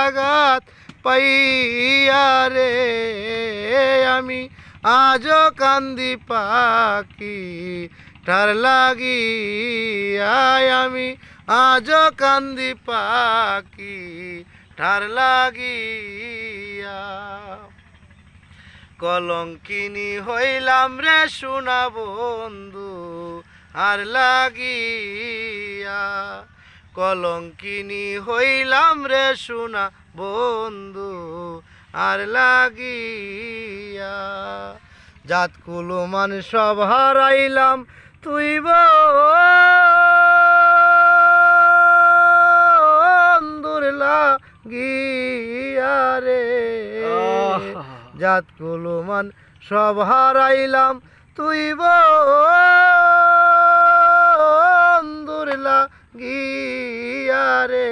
আঘাত পাইয়া রে, আমি আজও কান্দি পাখি ঠার লাগিয়া। আমি আজও কান্দি পাখি ঠার লাগিয়া। কলঙ্কিনী হইলাম রে সোনা বন্ধু আর লাগিয়া, কলঙ্কিনী হইলাম রে সোনা বন্ধু আর লাগিয়া। জাত কুলমান সব হারাইলাম তুই বন্ধুর লাগিয়া রে, জাত কুলমান সব হারাইলাম তুই বন্ধুর লাগিয়া রে,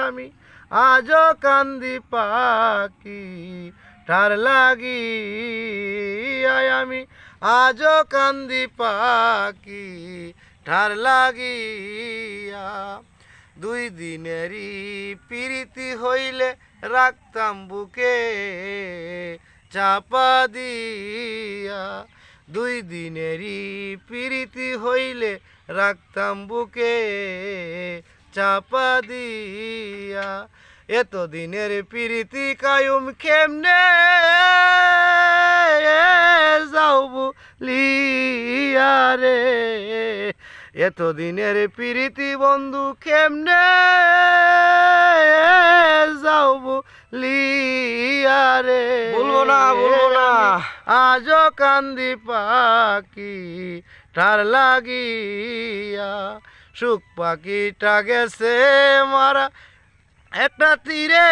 আমি আজও কান্দি পাখি ঠার লাগিয়া। আমি আজও কান্দি পাখি ঠার লাগিয়া। দুই দিনেরই প্রীতি হইলে রাখতাম বুকে চাপা দিয়া, দুই দিনেরই প্রীতি হইলে রাখতাম বুকে চাপা দিয়া। এতদিনের প্রীতি কায়ুম কেমনে যাও বলিয়া রে, এতদিনের প্রীতি বন্ধু কেমনে যাও বলিয়া রে, বলবো না আজও কান্দি পাখি ঠার লাগিয়া। সুখ পাখিটা গেছে মারা একটা তীরে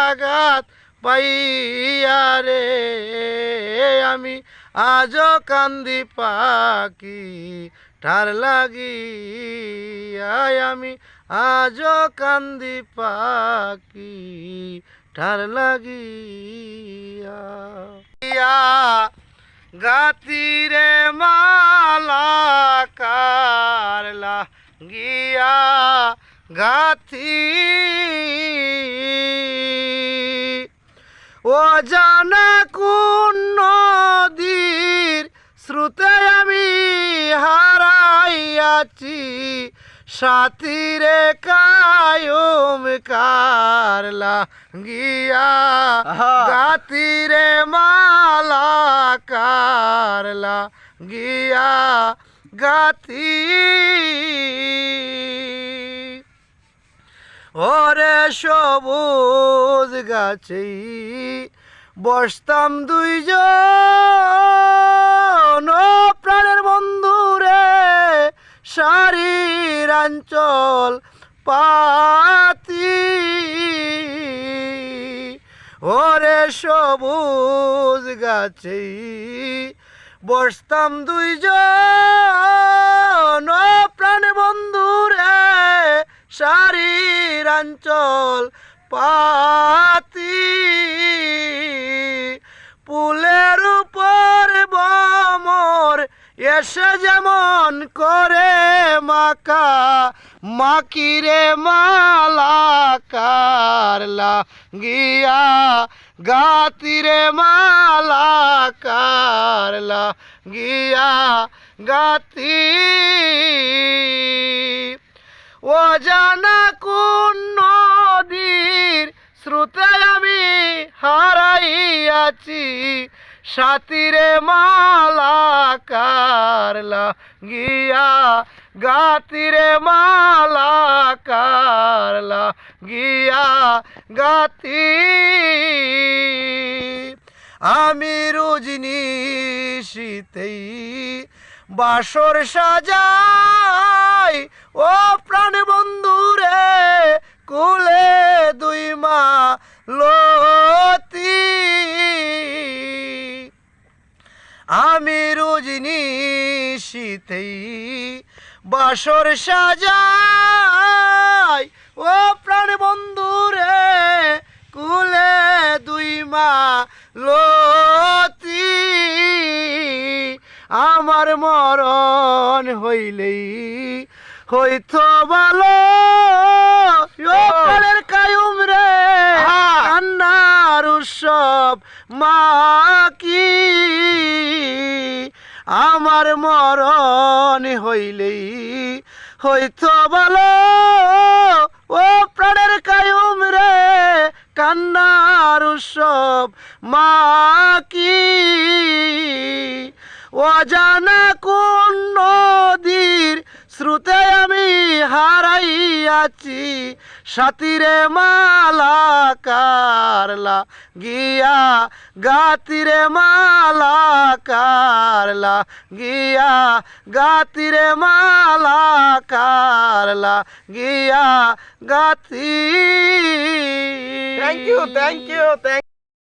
আঘাত পাইয়া রে, আমি আজও কান্দি পাখি ঠার লাগিয়া। আমি আজও কান্দি পাখি ঠার লাগিয়া। গাতিরে মালা কারলা গিয়া গাথি ও জানা কোন নদীর স্রোতে আমি হারাইয়াছি, সাথীরে কায়ুম কারলা গিয়া গাতিরে মালা কারলা গিয়া গাতি। ওরে সবুজ গাছে বসতাম দুইজন প্রাণের বন্ধুরে, শারীর অঞ্চল পাতি। ওরে সবুজ গাছে বসতাম দুইজন প্রাণ বন্ধুরে, শারীর অঞ্চল পাতি। পুলের উপর বমর এসে যেমন করে মাকা মাকিরে মালা কারলা গিয়া গাতিরে মালা কারলা গিয়া গাতি। অজানা কোন নদীর স্রোতে আমি আছি সাথীরে মালা কারলা গিয়া গাতিরে মালা কারলা গিয়া গাতি আমি রোজনি শীতেই বাসর সাজাই ও প্রাণ বন্ধুরে কুলে দুই মা লতি আমি রোজনি শীতেই বাসর সাজাই ও প্রাণ বন্ধুরে কুলে দুই মা লতি আমার মরণ হইলেই হইতো ভালো ও প্রাণের কায়ুম রে কান্নার উৎসব মা কি আমার মরণ হইলেই হইতো ভালো ও প্রাণের কায়ুম রে কান্নার উৎসব মা কি অজানা কোন নদীর শ্রুতে আমি হারাইয়াছি সাথীরে মালা কারলা গিয়া গাতিরে মালা কারলা গিয়া গাতিরে মালা কারলা গিয়া গাতি থ্যাংক ইউ